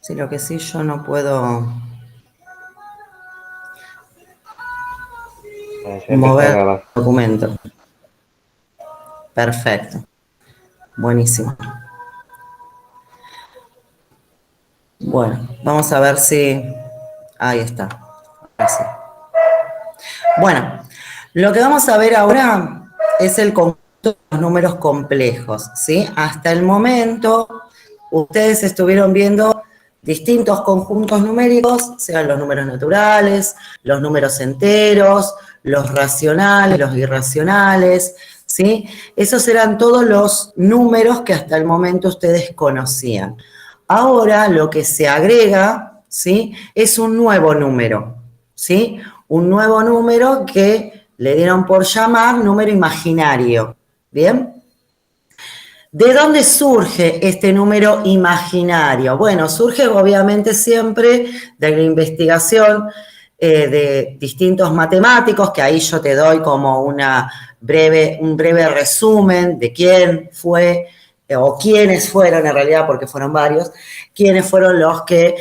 Sí, lo que sí yo no puedo mover el documento. Perfecto. Buenísimo. Bueno, vamos a ver si... Ahí está. Así. Bueno, lo que vamos a ver ahora es el conjunto de los números complejos, ¿sí? Hasta el momento, ustedes estuvieron viendo distintos conjuntos numéricos, sean los números naturales, los números enteros, los racionales, los irracionales, ¿sí? Esos eran todos los números que hasta el momento ustedes conocían. Ahora lo que se agrega, ¿sí? Es un nuevo número, ¿sí? Un nuevo número que le dieron por llamar número imaginario, ¿bien? ¿De dónde surge este número imaginario? Bueno, surge obviamente siempre de la investigación de distintos matemáticos, que ahí yo te doy como un breve resumen de quién fue o quiénes fueron en realidad, porque fueron varios, quiénes fueron los que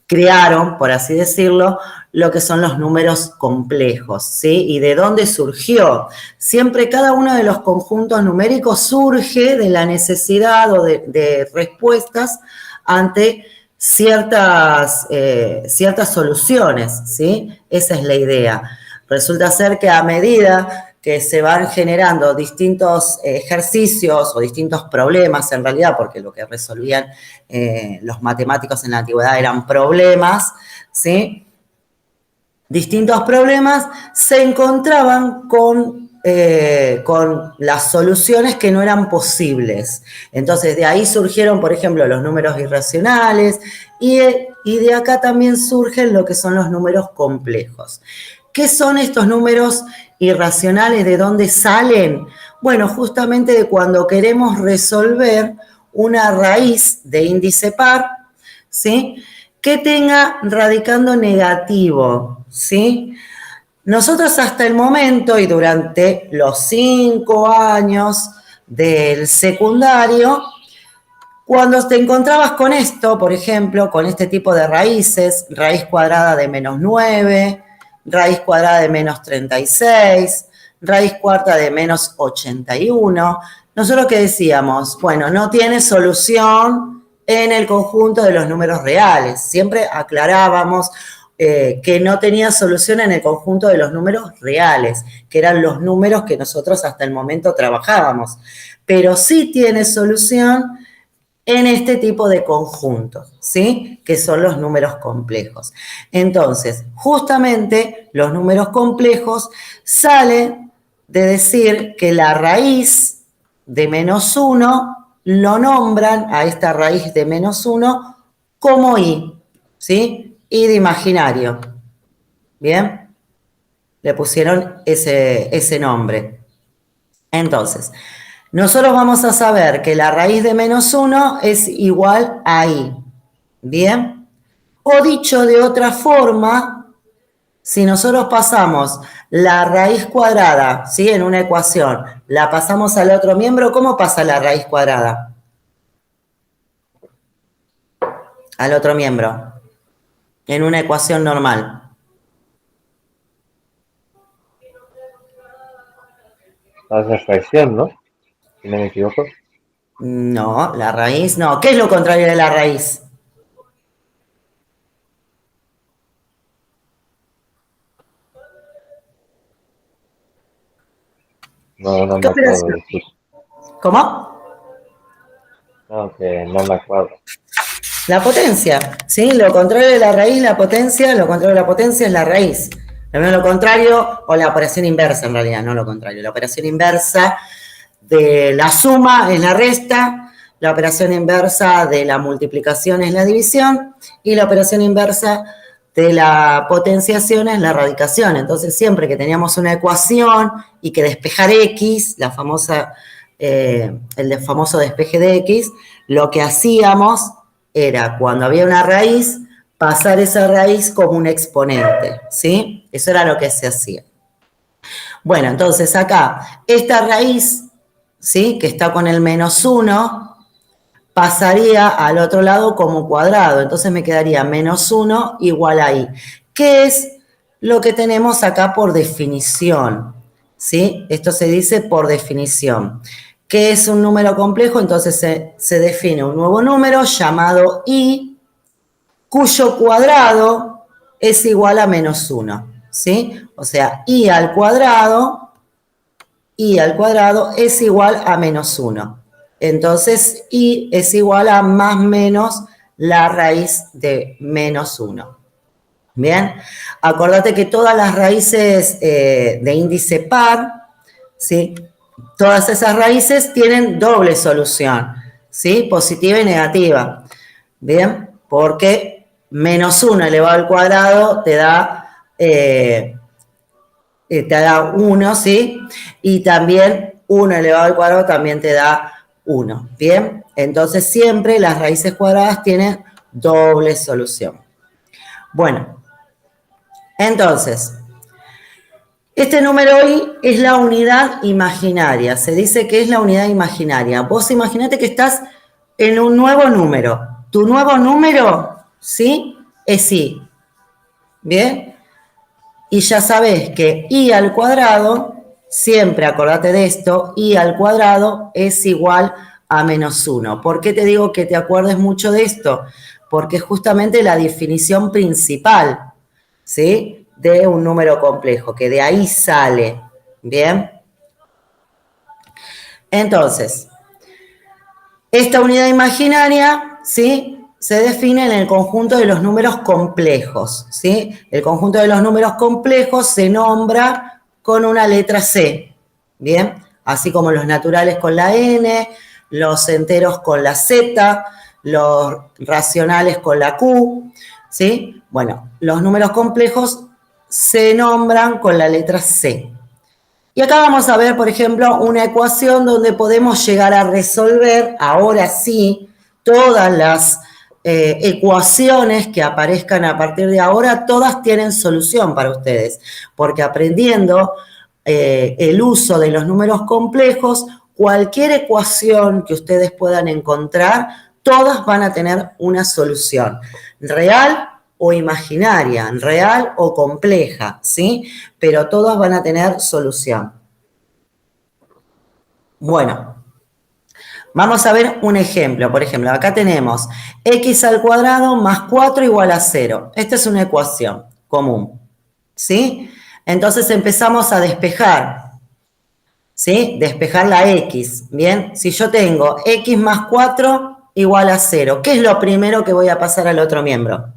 crearon, por así decirlo, lo que son los números complejos, ¿sí? Y de dónde surgió. Siempre cada uno de los conjuntos numéricos surge de la necesidad o de respuestas ante ciertas soluciones, ¿sí? Esa es la idea. Resulta ser que a medida que se van generando distintos ejercicios o distintos problemas en realidad, porque lo que resolvían los matemáticos en la antigüedad eran problemas, ¿sí? Distintos problemas se encontraban con las soluciones que no eran posibles. Entonces, de ahí surgieron, por ejemplo, los números irracionales y de acá también surgen lo que son los números complejos. ¿Qué son estos números irracionales? ¿De dónde salen? Bueno, justamente de cuando queremos resolver una raíz de índice par, ¿sí? Que tenga radicando negativo, ¿sí? Nosotros hasta el momento y durante los 5 años del secundario, cuando te encontrabas con esto, por ejemplo, con este tipo de raíces, raíz cuadrada de -9, raíz cuadrada de -36, raíz cuarta de -81, nosotros ¿qué decíamos? Bueno, no tiene solución en el conjunto de los números reales. Siempre aclarábamos que no tenía solución en el conjunto de los números reales, que eran los números que nosotros hasta el momento trabajábamos. Pero sí tiene solución en este tipo de conjuntos, ¿sí? Que son los números complejos. Entonces, justamente los números complejos salen de decir que la raíz de -1 lo nombran a esta raíz de -1 como i, ¿sí? I de imaginario. ¿Bien? Le pusieron ese nombre. Entonces, nosotros vamos a saber que la raíz de -1 es igual a i. ¿Bien? O dicho de otra forma, si nosotros pasamos la raíz cuadrada, ¿sí? En una ecuación, la pasamos al otro miembro, ¿cómo pasa la raíz cuadrada? Al otro miembro. En una ecuación normal. La fracción, ¿no? Si no me equivoco. No, la raíz no. ¿Qué es lo contrario de la raíz? No ¿Qué me acuerdo. operación? ¿Cómo? No, que no me acuerdo. La potencia, ¿sí? Lo contrario de la raíz, la potencia, lo contrario de la potencia es la raíz. Lo contrario, o la operación inversa en realidad, no lo contrario. La operación inversa de la suma es la resta, la operación inversa de la multiplicación es la división y la operación inversa de la potenciación es la radicación. Entonces, siempre que teníamos una ecuación y que despejar x, la famosa, el famoso despeje de x, lo que hacíamos era, cuando había una raíz, pasar esa raíz como un exponente, ¿sí? Eso era lo que se hacía. Bueno, entonces acá, esta raíz, ¿sí? Que está con el -1, pasaría al otro lado como cuadrado. Entonces me quedaría menos 1 igual a i. ¿Qué es lo que tenemos acá por definición? ¿Sí? Esto se dice por definición. ¿Qué es un número complejo? Entonces se define un nuevo número llamado i, cuyo cuadrado es igual a menos 1. ¿Sí? O sea, i al cuadrado es igual a menos 1. Entonces, i es igual a más menos la raíz de menos 1. Bien, acordate que todas las raíces de índice par, ¿sí? Todas esas raíces tienen doble solución, ¿sí? Positiva y negativa. Bien, porque menos 1 elevado al cuadrado te da 1, ¿sí? Y también 1 elevado al cuadrado también te da 1, ¿bien? Entonces siempre las raíces cuadradas tienen doble solución. Bueno, entonces, este número i es la unidad imaginaria. Se dice que es la unidad imaginaria. Vos imaginate que estás en un nuevo número. Tu nuevo número, ¿sí? Es i. ¿Bien? Y ya sabés que i al cuadrado, siempre acordate de esto, i al cuadrado es igual a menos 1. ¿Por qué te digo que te acuerdes mucho de esto? Porque es justamente la definición principal, ¿sí? De un número complejo, que de ahí sale, ¿bien? Entonces, esta unidad imaginaria, ¿sí? Se define en el conjunto de los números complejos, ¿sí? El conjunto de los números complejos se nombra con una letra C, ¿bien? Así como los naturales con la N, los enteros con la Z, los racionales con la Q, ¿sí? Bueno, los números complejos se nombran con la letra C. Y acá vamos a ver, por ejemplo, una ecuación donde podemos llegar a resolver, ahora sí, todas las ecuaciones que aparezcan a partir de ahora, todas tienen solución para ustedes, porque aprendiendo el uso de los números complejos, cualquier ecuación que ustedes puedan encontrar, todas van a tener una solución, real o imaginaria, real o compleja, ¿sí? Pero todas van a tener solución. Bueno, vamos a ver un ejemplo. Por ejemplo, acá tenemos x al cuadrado más 4 igual a 0. Esta es una ecuación común, ¿sí? Entonces empezamos a despejar, ¿sí? Despejar la x, ¿bien? Si yo tengo x más 4 igual a 0, ¿qué es lo primero que voy a pasar al otro miembro?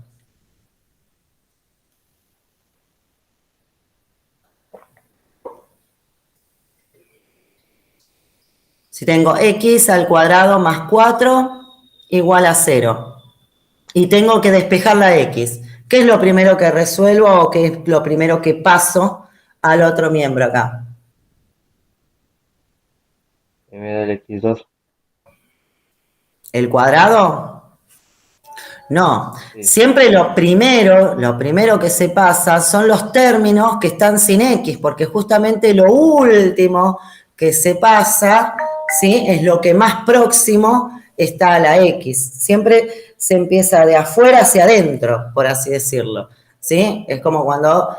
Si tengo x al cuadrado más 4 igual a 0 y tengo que despejar la x, ¿qué es lo primero que resuelvo o qué es lo primero que paso al otro miembro acá? M del x2. ¿El cuadrado? No, Sí. siempre lo primero que se pasa son los términos que están sin x, porque justamente lo último que se pasa, ¿sí? Es lo que más próximo está a la x. Siempre se empieza de afuera hacia adentro, por así decirlo, ¿sí? Es como cuando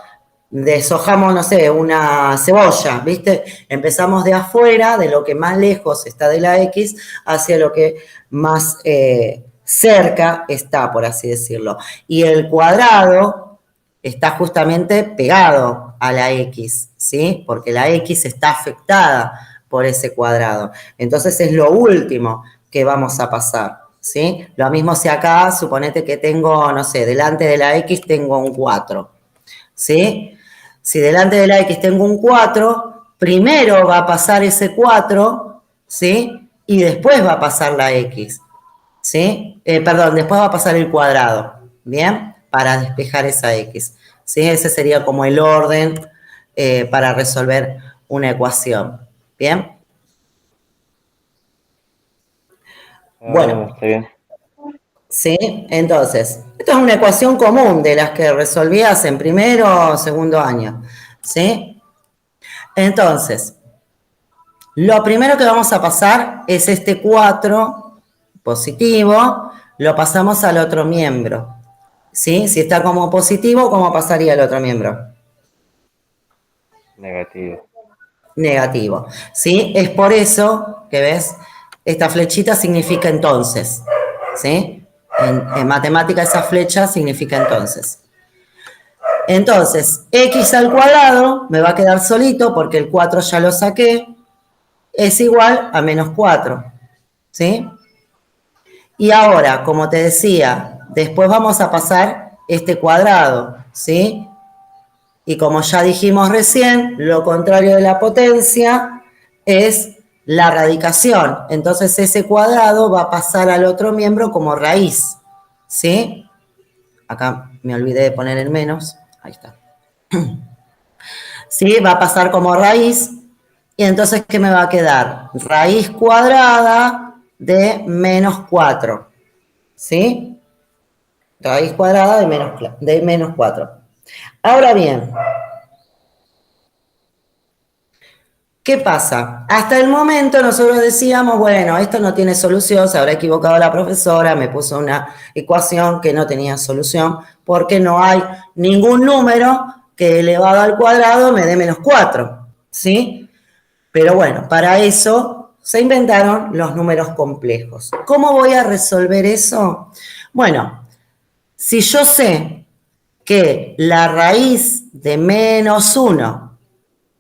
deshojamos, no sé, una cebolla, ¿viste? Empezamos de afuera, de lo que más lejos está de la x, hacia lo que más cerca está, por así decirlo. Y el cuadrado está justamente pegado a la x, ¿sí? Porque la x está afectada por ese cuadrado. Entonces es lo último que vamos a pasar, ¿sí? Lo mismo si acá, suponete que tengo, no sé, delante de la x tengo un 4, ¿sí? Si delante de la x tengo un 4, primero va a pasar ese 4, ¿sí? Y después va a pasar la x, ¿sí? Perdón, después va a pasar el cuadrado, ¿bien? Para despejar esa x, ¿sí? Ese sería como el orden para resolver una ecuación, ¿bien? Ah, bueno, Bueno, está bien. ¿sí? Entonces, esto es una ecuación común de las que resolvías en primero o segundo año, ¿sí? Entonces, lo primero que vamos a pasar es este 4 positivo, lo pasamos al otro miembro, ¿sí? Si está como positivo, ¿cómo pasaría al otro miembro? Negativo. Negativo, ¿sí? Es por eso que, ¿ves? Esta flechita significa entonces, ¿sí? En matemática esa flecha significa entonces. Entonces, x al cuadrado me va a quedar solito porque el 4 ya lo saqué, es igual a menos 4, ¿sí? Y ahora, como te decía, después vamos a pasar este cuadrado, ¿sí? Y como ya dijimos recién, lo contrario de la potencia es la radicación. Entonces ese cuadrado va a pasar al otro miembro como raíz, ¿sí? Acá me olvidé de poner el menos, ahí está. ¿Sí? Va a pasar como raíz. Y entonces, ¿qué me va a quedar? Raíz cuadrada de menos 4, ¿sí? Raíz cuadrada de menos 4. Ahora bien, ¿qué pasa? Hasta el momento nosotros decíamos, bueno, esto no tiene solución, se habrá equivocado la profesora, me puso una ecuación que no tenía solución, porque no hay ningún número que elevado al cuadrado me dé menos 4, ¿sí? Pero bueno, para eso se inventaron los números complejos. ¿Cómo voy a resolver eso? Bueno, si yo sé que la raíz de menos 1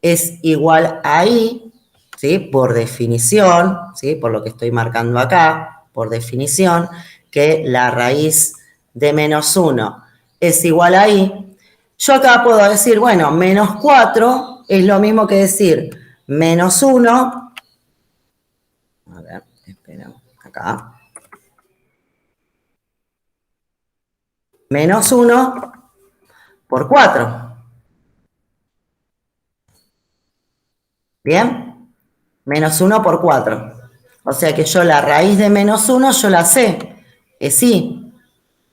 es igual a i, ¿sí? Por definición, ¿sí? Por lo que estoy marcando acá, por definición, que la raíz de menos 1 es igual a i, yo acá puedo decir, bueno, menos 4 es lo mismo que decir menos 1, a ver, espera, acá, menos 1 por 4, ¿bien? Menos 1 por 4. O sea que yo la raíz de menos 1 yo la sé, es i,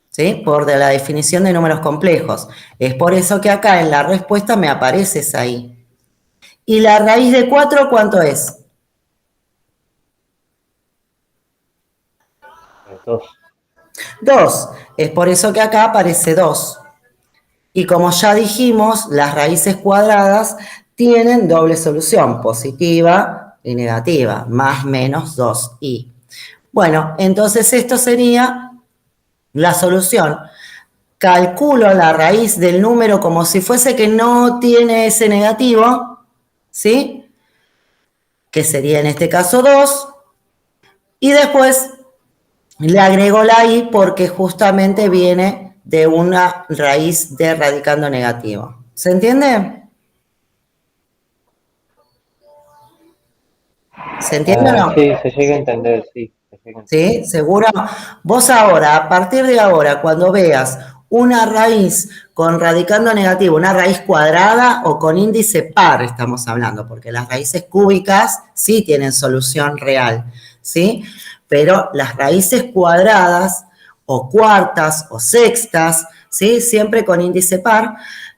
¿sí? Por de la definición de números complejos. Es por eso que acá en la respuesta me aparece esa i. ¿Y la raíz de 4 cuánto es? 2. 2. Es por eso que acá aparece 2. Y como ya dijimos, las raíces cuadradas tienen doble solución, positiva y negativa, más menos 2i. Bueno, entonces esto sería la solución. Calculo la raíz del número como si fuese que no tiene ese negativo, ¿sí? Que sería en este caso 2, y después le agrego la i porque justamente viene de una raíz de radicando negativo. ¿Se entiende? ¿Se entiende o no? Sí, se llega a entender, sí. Se llega a entender. ¿Sí? ¿Seguro? Vos ahora, a partir de ahora, cuando veas una raíz con radicando negativo, una raíz cuadrada o con índice par, estamos hablando, porque las raíces cúbicas sí tienen solución real, ¿sí? Pero las raíces cuadradas o cuartas o sextas, ¿sí? Siempre con índice par,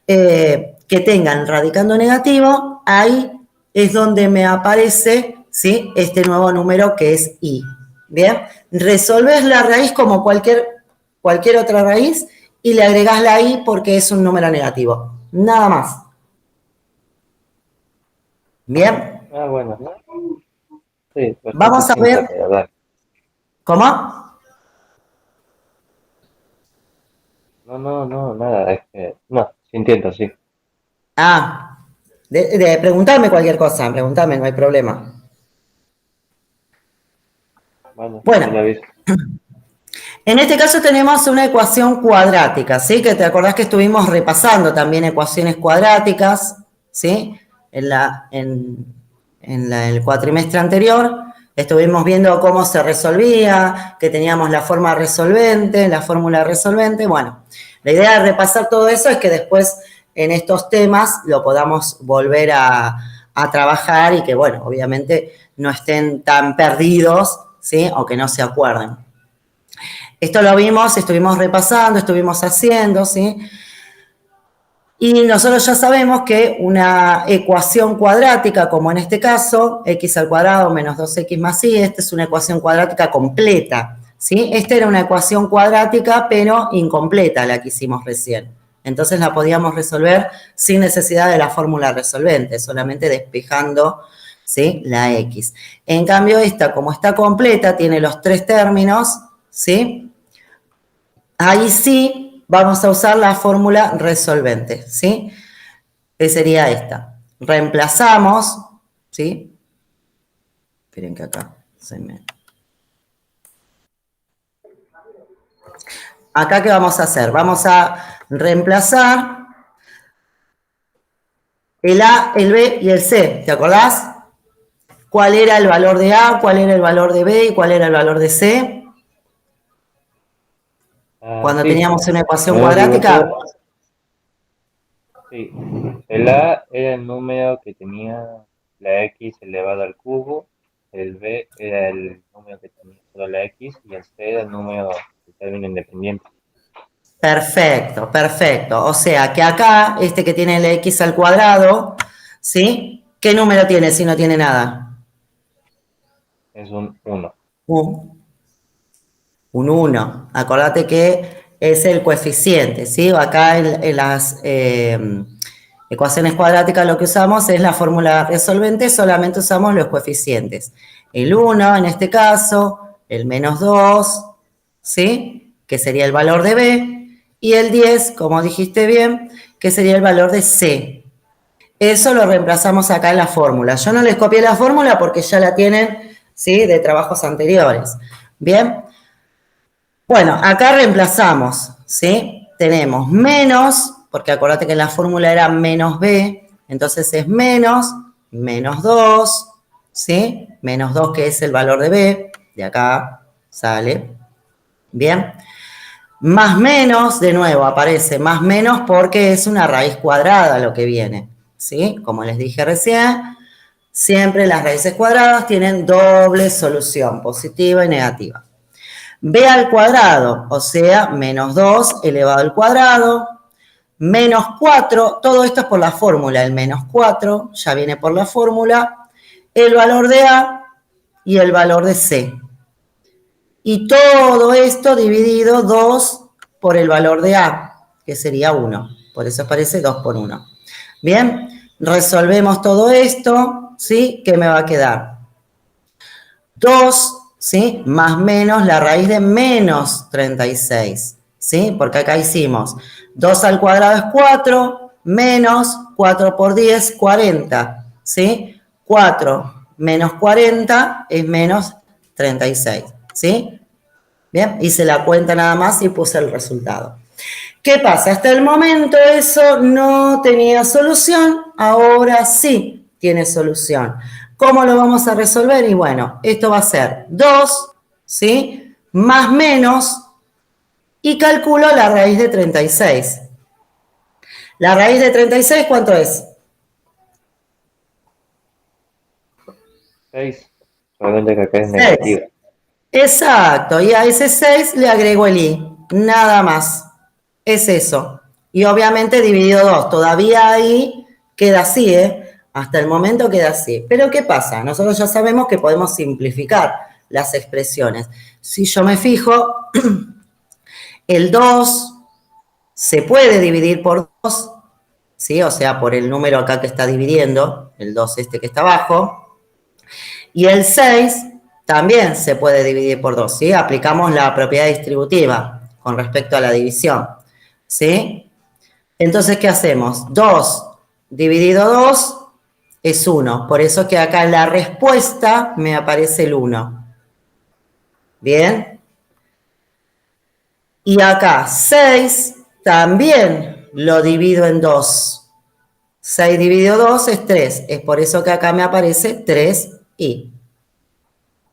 que tengan radicando negativo, ahí es donde me aparece, ¿sí? Este nuevo número que es i. Bien, resolves la raíz como cualquier otra raíz y le agregás la i porque es un número negativo. Nada más. Bien, Bueno. Sí, bastante vamos a simple, ver, pero dale. ¿cómo? No, nada, es que. No, sí entiendo, sí. Ah, de preguntarme cualquier cosa, preguntarme, no hay problema. Bueno, me lo Bueno, aviso. en este caso tenemos una ecuación cuadrática, ¿sí? Que te acordás que estuvimos repasando también ecuaciones cuadráticas, ¿sí? El cuatrimestre anterior estuvimos viendo cómo se resolvía, que teníamos la forma resolvente, la fórmula resolvente. Bueno, la idea de repasar todo eso es que después en estos temas lo podamos volver a trabajar y que, bueno, obviamente no estén tan perdidos, ¿sí? O que no se acuerden. Esto lo vimos, estuvimos repasando, estuvimos haciendo, ¿sí? Y nosotros ya sabemos que una ecuación cuadrática, como en este caso, x al cuadrado menos 2x más y, esta es una ecuación cuadrática completa, ¿sí? Esta era una ecuación cuadrática, pero incompleta la que hicimos recién. Entonces la podíamos resolver sin necesidad de la fórmula resolvente, solamente despejando, ¿sí? La X. En cambio, esta, como está completa, tiene los tres términos, ¿sí? Ahí sí vamos a usar la fórmula resolvente, ¿sí? Que sería esta. Reemplazamos, ¿sí? Esperen que acá se me... Acá, ¿qué vamos a hacer? Vamos a reemplazar el A, el B y el C. ¿Te acordás? ¿Cuál era el valor de A, cuál era el valor de B y cuál era el valor de C? Cuando Sí, teníamos una si ecuación no me cuadrática. equivoco, sí. El A era el número que tenía la X elevada al cubo, el B era el número que tenía solo la X y el C era el número de término independiente. Perfecto, perfecto. O sea que acá, este que tiene el X al cuadrado, ¿sí? ¿Qué número tiene si no tiene nada? Es un 1. Un 1. Acordate que es el coeficiente, ¿sí? Acá en las ecuaciones cuadráticas lo que usamos es la fórmula resolvente, solamente usamos los coeficientes. El 1 en este caso, el menos 2, ¿sí? Que sería el valor de B, y el 10, como dijiste bien, que sería el valor de C. Eso lo reemplazamos acá en la fórmula. Yo no les copié la fórmula porque ya la tienen, ¿sí? De trabajos anteriores. Bien. Bueno, acá reemplazamos, ¿sí? Tenemos menos, porque acuérdate que en la fórmula era menos B, entonces es menos 2, ¿sí? Menos 2 que es el valor de B, de acá sale, ¿bien? Más menos, de nuevo, aparece más menos porque es una raíz cuadrada lo que viene, ¿sí? Como les dije recién, siempre las raíces cuadradas tienen doble solución, positiva y negativa. B al cuadrado, o sea, menos 2 elevado al cuadrado, menos 4, todo esto es por la fórmula, el menos 4 ya viene por la fórmula, el valor de A y el valor de C. Y todo esto dividido 2 por el valor de A, que sería 1. Por eso aparece 2 por 1. Bien, resolvemos todo esto, ¿sí? ¿Qué me va a quedar? 2, ¿sí? Más menos la raíz de menos 36, ¿sí? Porque acá hicimos 2 al cuadrado es 4, menos 4 por 10, 40, ¿sí? 4 menos 40 es menos 36, ¿sí? Bien, hice la cuenta nada más y puse el resultado. ¿Qué pasa? Hasta el momento eso no tenía solución, ahora sí tiene solución. ¿Cómo lo vamos a resolver? Y bueno, esto va a ser 2, ¿sí? Más menos, y calculo la raíz de 36. ¿La raíz de 36 cuánto es? 6, solamente que acá es 6. negativa. Exacto, y a ese 6 le agrego el i, nada más. Es eso. Y obviamente dividido 2, todavía ahí queda así, ¿eh? Hasta el momento queda así. Pero ¿qué pasa? Nosotros ya sabemos que podemos simplificar las expresiones. Si yo me fijo, el 2 se puede dividir por 2, ¿sí? O sea, por el número acá que está dividiendo, el 2 este que está abajo. Y el 6 también se puede dividir por 2, ¿sí? Aplicamos la propiedad distributiva con respecto a la división, ¿sí? Entonces, ¿qué hacemos? 2 dividido 2 es 1. Por eso que acá en la respuesta me aparece el 1. ¿Bien? Y acá 6 también lo divido en 2. 6 dividido 2 es 3. Es por eso que acá me aparece 3i.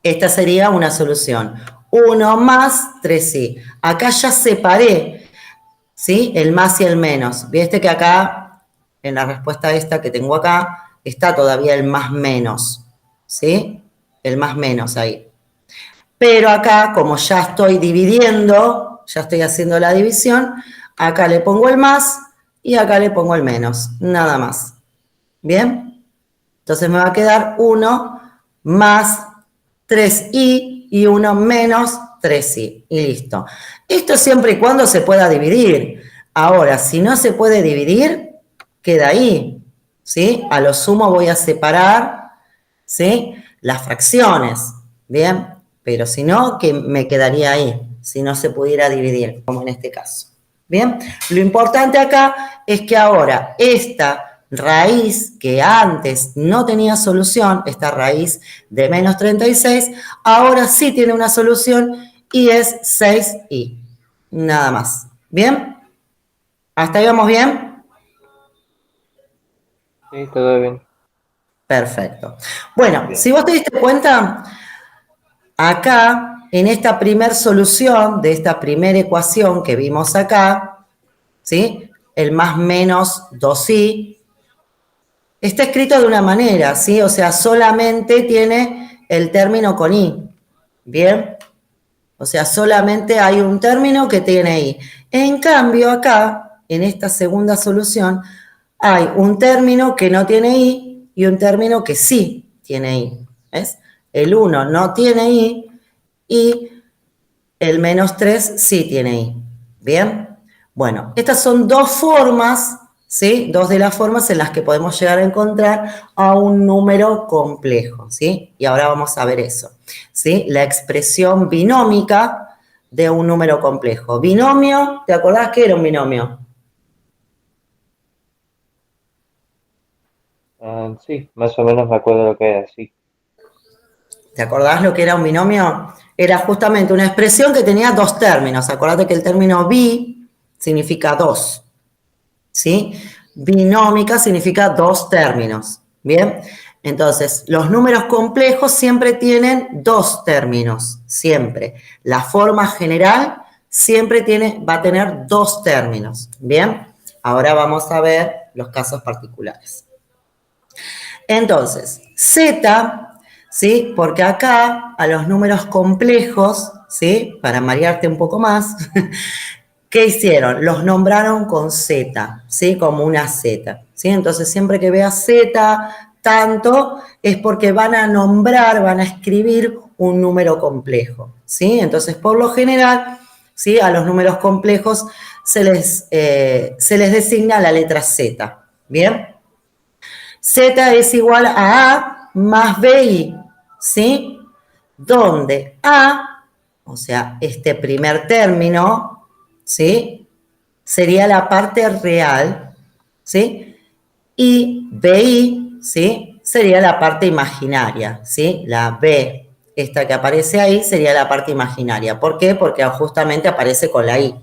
Esta sería una solución. 1 más 3i. Acá ya separé, ¿sí? El más y el menos. Viste que acá, en la respuesta esta que tengo acá, está todavía el más menos, ¿sí? El más menos ahí. Pero acá, como ya estoy dividiendo, ya estoy haciendo la división, acá le pongo el más y acá le pongo el menos, nada más. ¿Bien? Entonces me va a quedar 1 más 3i y 1 menos 3i y listo. Esto siempre y cuando se pueda dividir. Ahora, si no se puede dividir, queda ahí, ¿sí? A lo sumo voy a separar, ¿sí? Las fracciones, ¿bien? Pero si no, que me quedaría ahí, si no se pudiera dividir, como en este caso. ¿Bien? Lo importante acá es que ahora esta raíz que antes no tenía solución, esta raíz de menos 36, ahora sí tiene una solución y es 6i. Nada más. ¿Bien? ¿Hasta ahí vamos bien? Sí, todo bien. Perfecto. Bueno, Bien. si vos te diste cuenta, acá, en esta primer solución de esta primera ecuación que vimos acá, ¿sí? El más menos 2i, está escrito de una manera, ¿sí? O sea, solamente tiene el término con i, ¿bien? O sea, solamente hay un término que tiene i. En cambio, acá, en esta segunda solución, hay un término que no tiene i y un término que sí tiene i, ¿ves? El 1 no tiene i y el menos 3 sí tiene i, ¿bien? Bueno, estas son dos formas, ¿sí? Dos de las formas en las que podemos llegar a encontrar a un número complejo, ¿sí? Y ahora vamos a ver eso, ¿sí? La expresión binómica de un número complejo. Binomio, ¿te acordás qué era un binomio? Sí, más o menos me acuerdo lo que era, sí. ¿Te acordás lo que era un binomio? Era justamente una expresión que tenía dos términos. Acordate que el término bi significa dos, ¿sí? Binómica significa dos términos, ¿bien? Entonces, los números complejos siempre tienen dos términos, siempre. La forma general siempre va a tener dos términos, ¿bien? Ahora vamos a ver los casos particulares. Entonces, Z, ¿sí? Porque acá a los números complejos, ¿sí? Para marearte un poco más, ¿qué hicieron? Los nombraron con Z, ¿sí? Como una Z, ¿sí? Entonces, siempre que veas Z, tanto, es porque van a nombrar, van a escribir un número complejo, ¿sí? Entonces, por lo general, ¿sí? A los números complejos se les designa la letra Z, ¿bien? Z es igual a A más BI, ¿sí? Donde A, o sea, este primer término, ¿sí? Sería la parte real, ¿sí? Y BI, ¿sí? Sería la parte imaginaria, ¿sí? La B, esta que aparece ahí, sería la parte imaginaria. ¿Por qué? Porque justamente aparece con la I.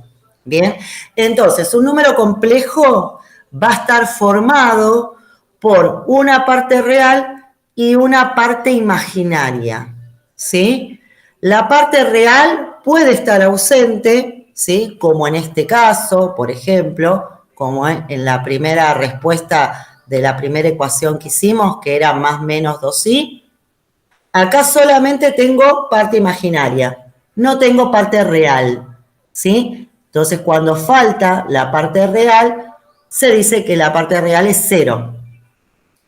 Bien, entonces un número complejo va a estar formado por una parte real y una parte imaginaria, ¿sí? La parte real puede estar ausente, ¿sí? Como en este caso, por ejemplo, como en la primera respuesta de la primera ecuación que hicimos, que era más menos 2i. Acá solamente tengo parte imaginaria, no tengo parte real, ¿sí? Entonces, cuando falta la parte real, se dice que la parte real es 0.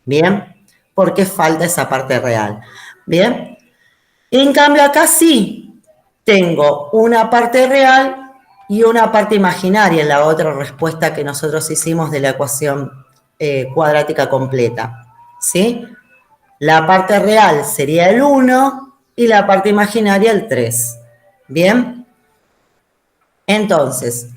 ¿Bien? Porque falta esa parte real. ¿Bien? En cambio, acá sí tengo una parte real y una parte imaginaria en la otra respuesta que nosotros hicimos de la ecuación cuadrática completa. ¿Sí? La parte real sería el 1 y la parte imaginaria el 3. ¿Bien? Entonces,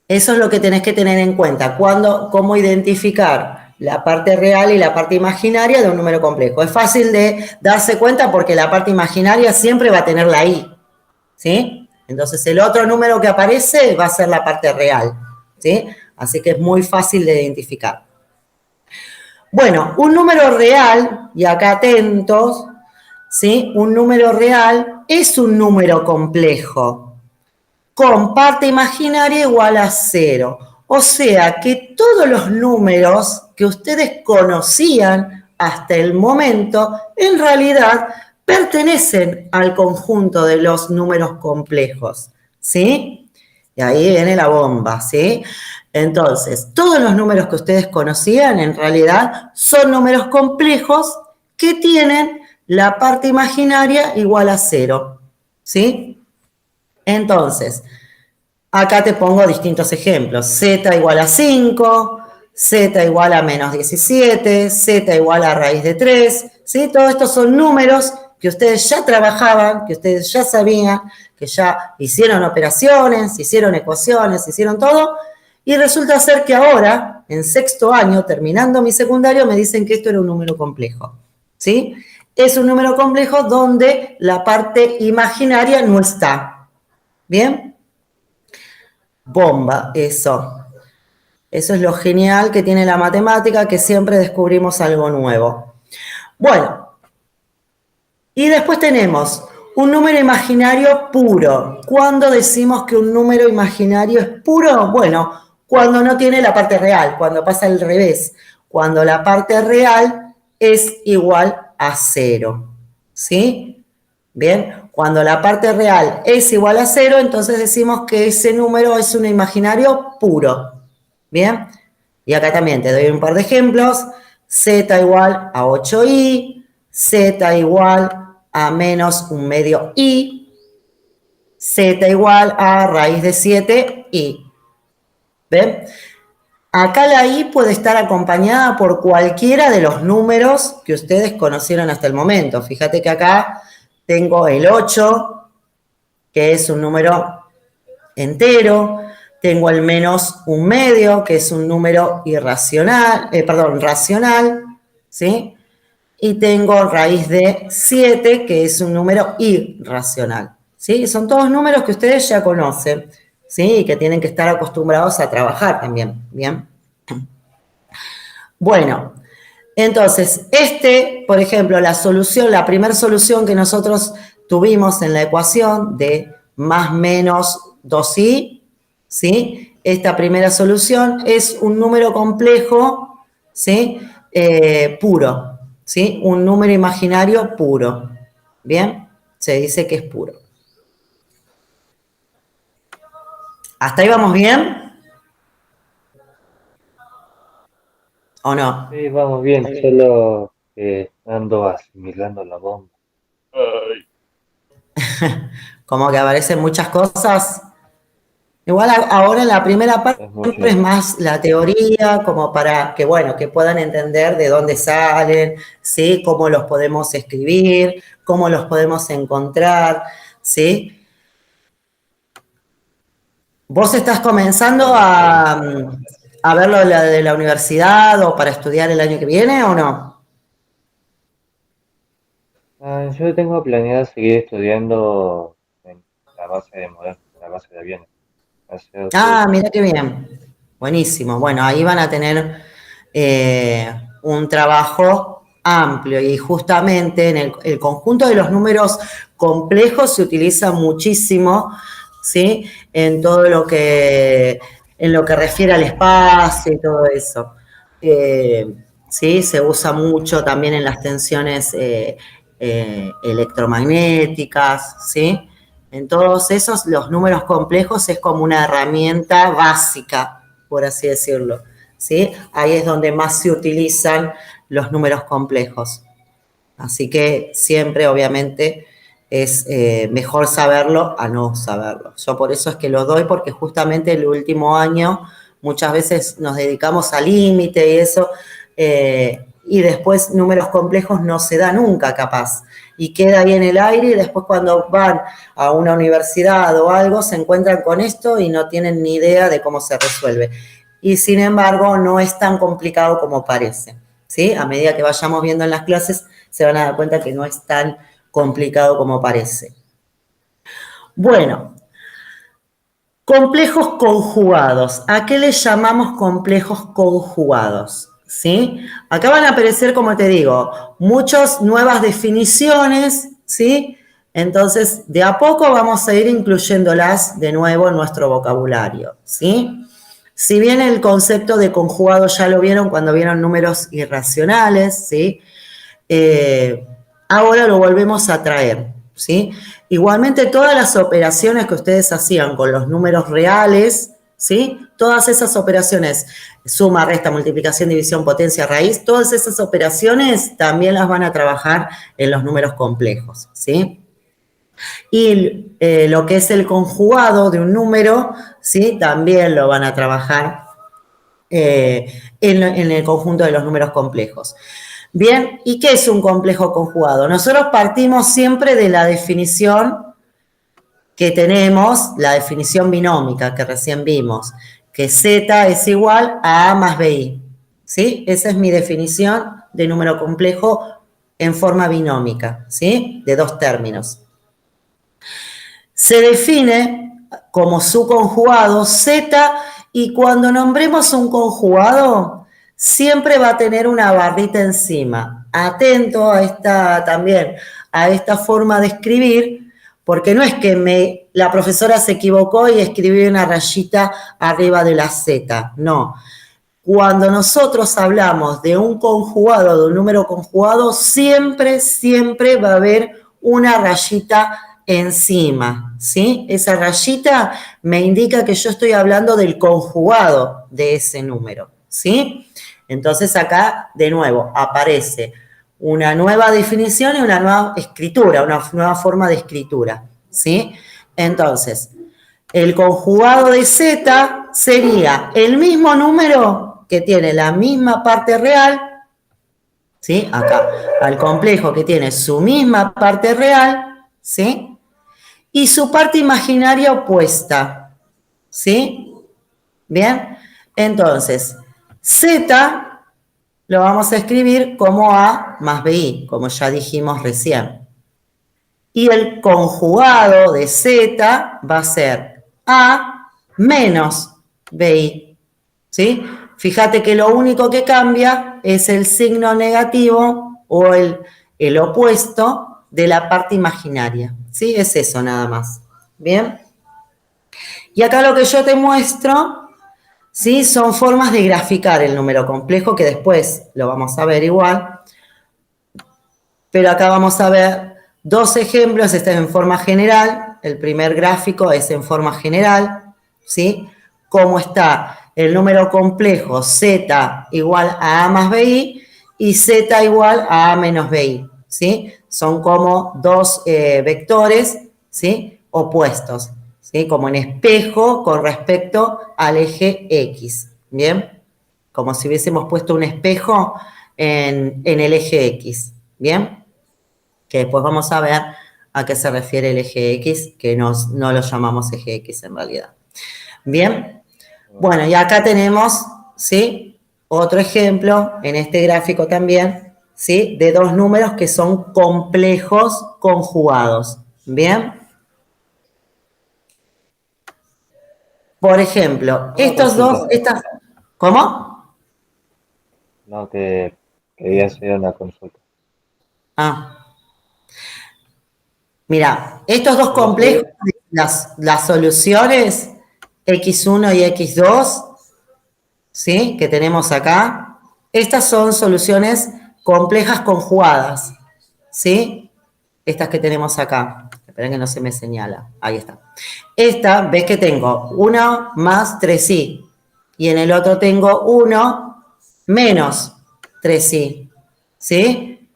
eso es lo que tenés que tener en cuenta. Cómo identificar la parte real y la parte imaginaria de un número complejo. Es fácil de darse cuenta porque la parte imaginaria siempre va a tener la i, ¿sí? Entonces, el otro número que aparece va a ser la parte real, ¿sí? Así que es muy fácil de identificar. Bueno, un número real, y acá atentos, ¿sí? Un número real es un número complejo con parte imaginaria igual a 0. O sea que todos los números que ustedes conocían hasta el momento, en realidad pertenecen al conjunto de los números complejos, ¿sí? Y ahí viene la bomba, ¿sí? Entonces, todos los números que ustedes conocían, en realidad, son números complejos que tienen la parte imaginaria igual a 0, ¿sí? Entonces, acá te pongo distintos ejemplos. Z igual a 5, Z igual a menos 17, Z igual a raíz de 3, ¿sí? Todos estos son números que ustedes ya trabajaban, que ustedes ya sabían, que ya hicieron operaciones, hicieron ecuaciones, hicieron todo, y resulta ser que ahora, en sexto año, terminando mi secundario, me dicen que esto era un número complejo, ¿sí? Es un número complejo donde la parte imaginaria no está, ¿bien? Bomba, eso. Eso es lo genial que tiene la matemática, que siempre descubrimos algo nuevo. Bueno, y después tenemos un número imaginario puro. ¿Cuándo decimos que un número imaginario es puro? Bueno, cuando no tiene la parte real, cuando pasa al revés, cuando la parte real es igual a 0. ¿Sí? Bien, cuando la parte real es igual a 0, entonces decimos que ese número es un imaginario puro. Bien, y acá también te doy un par de ejemplos. Z igual a 8i, Z igual a menos un medio i, Z igual a raíz de 7i. ¿Ven? Acá la i puede estar acompañada por cualquiera de los números que ustedes conocieron hasta el momento. Fíjate que acá tengo el 8, que es un número entero, tengo el menos un medio, que es un número irracional, racional, ¿sí? Y tengo raíz de 7, que es un número irracional, ¿sí? Son todos números que ustedes ya conocen, ¿sí? Y que tienen que estar acostumbrados a trabajar también, ¿bien? Bueno, entonces, por ejemplo, la primera solución que nosotros tuvimos en la ecuación de más menos 2i, ¿sí? Esta primera solución es un número complejo, ¿sí? Puro, ¿sí? Un número imaginario puro, ¿bien? Se dice que es puro. ¿Hasta ahí vamos bien? ¿O no? Sí, vamos bien, solo que ando asimilando la bomba. Ay, Como que aparecen muchas cosas. Igual ahora en la primera parte es mucho. siempre es más la teoría, como para que, bueno, que puedan entender de dónde salen, ¿sí? Cómo los podemos escribir, cómo los podemos encontrar, ¿sí? ¿Vos estás comenzando Claro, claro. a ver lo de la universidad o para estudiar el año que viene o no? Yo tengo planeado seguir estudiando en la base de modelo, la base de aviones. Hacer Ah, cursos. mira qué bien. Buenísimo. Bueno, ahí van a tener un trabajo amplio y justamente en el conjunto de los números complejos se utiliza muchísimo, ¿sí? En lo que refiere al espacio y todo eso. Sí, se usa mucho también en las tensiones electromagnéticas, ¿sí? En todos esos, los números complejos es como una herramienta básica, por así decirlo, ¿sí? Ahí es donde más se utilizan los números complejos. Así que siempre, obviamente, es mejor saberlo a no saberlo. Yo por eso es que lo doy, porque justamente el último año muchas veces nos dedicamos al límite y eso, y después números complejos no se da nunca capaz. Y queda ahí en el aire y después cuando van a una universidad o algo se encuentran con esto y no tienen ni idea de cómo se resuelve. Y sin embargo no es tan complicado como parece, ¿sí? A medida que vayamos viendo en las clases se van a dar cuenta que no es tan complicado como parece. Bueno, complejos conjugados. ¿A qué le llamamos complejos conjugados? ¿Sí? Acá van a aparecer, como te digo, muchas nuevas definiciones, ¿sí? Entonces, de a poco vamos a ir incluyéndolas de nuevo en nuestro vocabulario, ¿sí? Si bien el concepto de conjugado ya lo vieron cuando vieron números irracionales, ¿sí? Ahora lo volvemos a traer, ¿sí? Igualmente todas las operaciones que ustedes hacían con los números reales, ¿sí? Todas esas operaciones, suma, resta, multiplicación, división, potencia, raíz, todas esas operaciones también las van a trabajar en los números complejos, ¿sí? Y lo que es el conjugado de un número, ¿sí? También lo van a trabajar en el conjunto de los números complejos. Bien, ¿y qué es un complejo conjugado? Nosotros partimos siempre de la definición que tenemos, la definición binómica que recién vimos, que Z es igual a A más BI, ¿sí? Esa es mi definición de número complejo en forma binómica, ¿sí? De dos términos. Se define como su conjugado Z y cuando nombremos un conjugado siempre va a tener una barrita encima. Atento a esta también, a esta forma de escribir, porque no es que la profesora se equivocó y escribió una rayita arriba de la Z, no. Cuando nosotros hablamos de un conjugado, de un número conjugado, siempre va a haber una rayita encima, ¿sí? Esa rayita me indica que yo estoy hablando del conjugado de ese número, ¿sí? Entonces acá, de nuevo, aparece una nueva definición y una nueva escritura, una nueva forma de escritura, ¿sí? Entonces, el conjugado de Z sería el mismo número que tiene la misma parte real, ¿sí? Acá, al complejo que tiene su misma parte real, ¿sí? Y su parte imaginaria opuesta, ¿sí? Bien, entonces, Z lo vamos a escribir como A más BI, como ya dijimos recién. Y el conjugado de Z va a ser A menos BI, ¿sí? Fíjate que lo único que cambia es el signo negativo o el opuesto de la parte imaginaria, ¿sí? Es eso nada más, ¿bien? Y acá lo que yo te muestro, ¿sí? Son formas de graficar el número complejo, que después lo vamos a ver igual, pero acá vamos a ver dos ejemplos, este es en forma general, el primer gráfico es en forma general, ¿sí? Cómo está el número complejo Z igual a A más BI y Z igual a A menos BI, ¿sí? Son como dos vectores, ¿sí? Opuestos, ¿sí? Como en espejo con respecto al eje X, ¿bien? Como si hubiésemos puesto un espejo en el eje X, ¿bien? Que después vamos a ver a qué se refiere el eje X, que no lo llamamos eje X en realidad. Bien, bueno, y acá tenemos, ¿sí? Otro ejemplo, en este gráfico también, ¿sí? De dos números que son complejos conjugados, ¿bien? Por ejemplo, Una estos dos, consulta. ¿cómo? No, que quería hacer una consulta. Ah, mira, estos dos No complejos, sé. las soluciones x1 y x2, ¿sí? Que tenemos acá. Estas son soluciones complejas conjugadas, ¿sí? Estas que tenemos acá. Esperen que no se me señala. Ahí está. Esta, ves que tengo 1 más 3i. Y en el otro tengo 1 menos 3i. ¿Sí?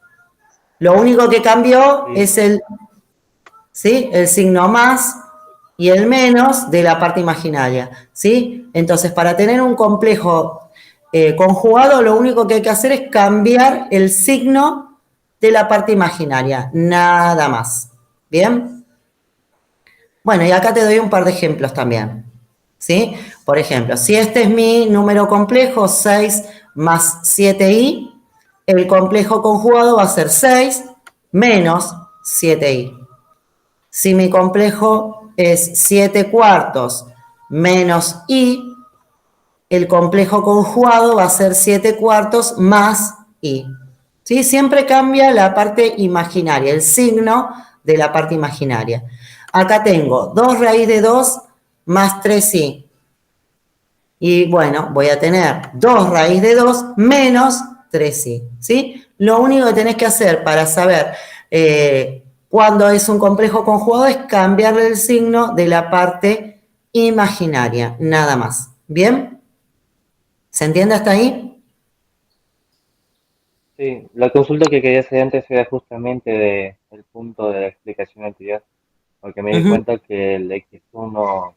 Lo único que cambió Sí. es ¿sí? El signo más y el menos de la parte imaginaria, ¿sí? Entonces, para tener un complejo conjugado, lo único que hay que hacer es cambiar el signo de la parte imaginaria, nada más, ¿bien? Bueno, y acá te doy un par de ejemplos también, ¿sí? Por ejemplo, si este es mi número complejo, 6 más 7i, el complejo conjugado va a ser 6 menos 7i. Si mi complejo es 7 cuartos menos i, el complejo conjugado va a ser 7 cuartos más i. ¿Sí? Siempre cambia la parte imaginaria, el signo de la parte imaginaria. Acá tengo 2 raíz de 2 más 3i. Y bueno, voy a tener 2 raíz de 2 menos 3i. ¿Sí? Lo único que tenés que hacer para saber cuando es un complejo conjugado es cambiarle el signo de la parte imaginaria, nada más. ¿Bien? ¿Se entiende hasta ahí? Sí, la consulta que quería hacer antes era justamente el punto de la explicación anterior, porque me di Ujú. cuenta que el X1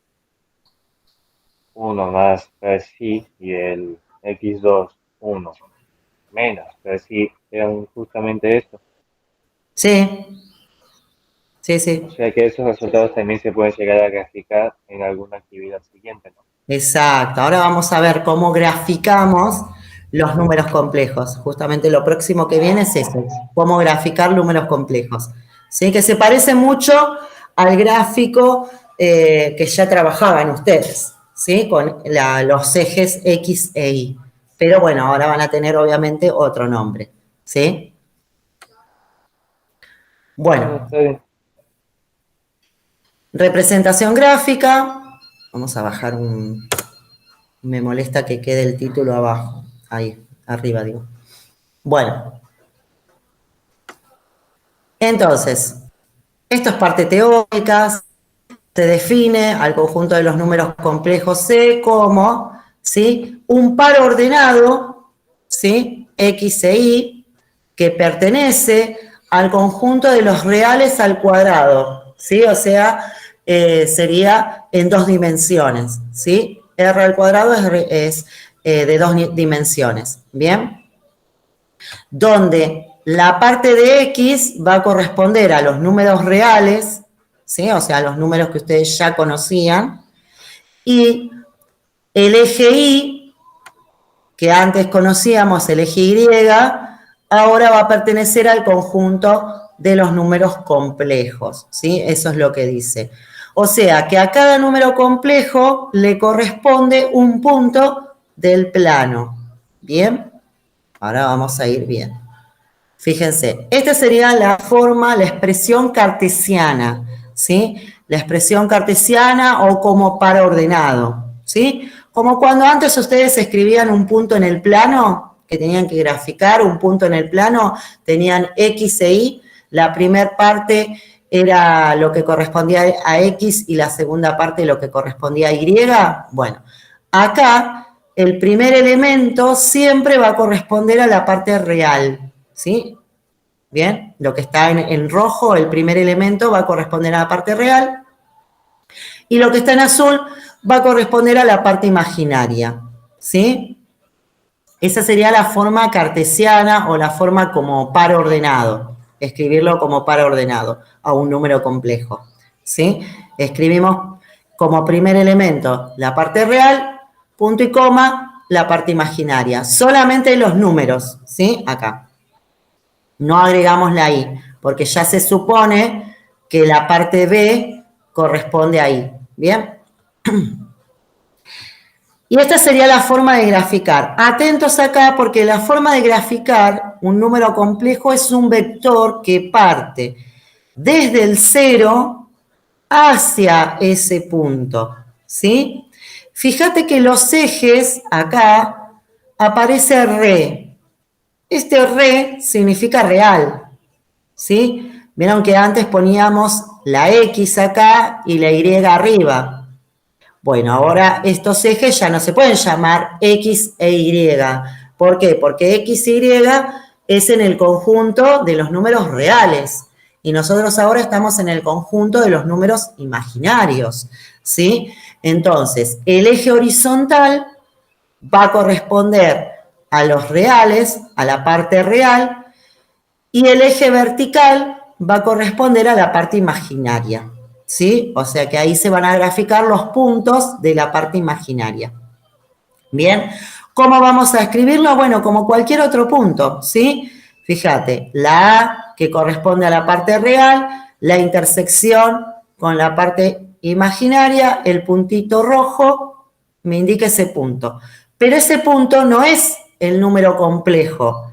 más sí y el X2 1 menos sí eran justamente esto. Sí, sí, O sí. sea que esos resultados también se pueden llegar a graficar en alguna actividad siguiente, ¿no? Exacto. Ahora vamos a ver cómo graficamos los números complejos. Justamente lo próximo que viene es eso, cómo graficar números complejos. ¿Sí? Que se parece mucho al gráfico que ya trabajaban ustedes, ¿sí? Con los ejes X e Y. Pero bueno, ahora van a tener obviamente otro nombre, ¿sí? Bueno, Está bien. representación gráfica. Vamos a bajar un... Me molesta que quede el título abajo. Ahí, arriba digo. Bueno, entonces, esto es parte teórica, se define al conjunto de los números complejos C como, ¿sí? Un par ordenado, ¿sí? X e Y, que pertenece al conjunto de los reales al cuadrado, ¿sí? O sea, sería en dos dimensiones, ¿sí? R al cuadrado es de dos dimensiones, ¿bien? Donde la parte de X va a corresponder a los números reales, ¿sí? O sea, los números que ustedes ya conocían, y el eje Y, que antes conocíamos, el eje Y, ahora va a pertenecer al conjunto de los números complejos, ¿sí? Eso es lo que dice. O sea, que a cada número complejo le corresponde un punto del plano, ¿bien? Ahora vamos a ir bien. Fíjense, esta sería la forma, la expresión cartesiana, ¿sí? La expresión cartesiana o como par ordenado, ¿sí? Como cuando antes ustedes escribían un punto en el plano, que tenían que graficar un punto en el plano, tenían X e Y, la primera parte era lo que correspondía a X y la segunda parte lo que correspondía a Y. Bueno, acá el primer elemento siempre va a corresponder a la parte real, ¿sí? Bien, lo que está en rojo, el primer elemento, va a corresponder a la parte real, y lo que está en azul va a corresponder a la parte imaginaria, ¿sí? Esa sería la forma cartesiana o la forma como par ordenado, escribirlo como par ordenado a un número complejo, ¿sí? Escribimos como primer elemento la parte real, punto y coma, la parte imaginaria, solamente los números, ¿sí? Acá. No agregamos la I, porque ya se supone que la parte B corresponde a I. ¿Bien? Y esta sería la forma de graficar. Atentos acá porque la forma de graficar un número complejo es un vector que parte desde el cero hacia ese punto. ¿Sí? Fíjate que los ejes acá aparece re. Este re significa real. ¿Sí? Vieron que antes poníamos la X acá y la Y arriba. Bueno, ahora estos ejes ya no se pueden llamar X e Y. ¿Por qué? Porque X y Y es en el conjunto de los números reales. Y nosotros ahora estamos en el conjunto de los números imaginarios. ¿Sí? Entonces, el eje horizontal va a corresponder a los reales, a la parte real, y el eje vertical va a corresponder a la parte imaginaria, ¿sí? O sea que ahí se van a graficar los puntos de la parte imaginaria. Bien, ¿cómo vamos a escribirlo? Bueno, como cualquier otro punto, ¿sí? Fíjate, la A que corresponde a la parte real, la intersección con la parte imaginaria, el puntito rojo me indica ese punto. Pero ese punto no es el número complejo,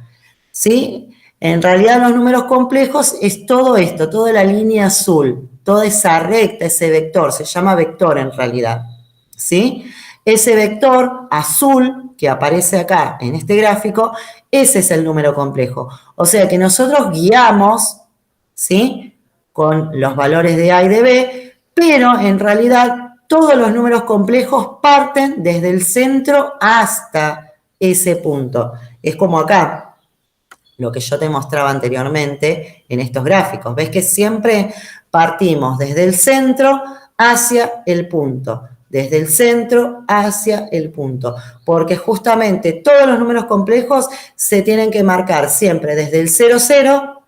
¿sí? En realidad los números complejos es todo esto, toda la línea azul, toda esa recta, ese vector, se llama vector en realidad, ¿sí? Ese vector azul que aparece acá en este gráfico, ese es el número complejo. O sea que nosotros guiamos, ¿sí? Con los valores de A y de B, pero en realidad todos los números complejos parten desde el centro hasta ese punto. Es como acá, lo que yo te mostraba anteriormente en estos gráficos. ¿Ves que siempre partimos desde el centro hacia el punto? Desde el centro hacia el punto. Porque justamente todos los números complejos se tienen que marcar siempre desde el 0, 0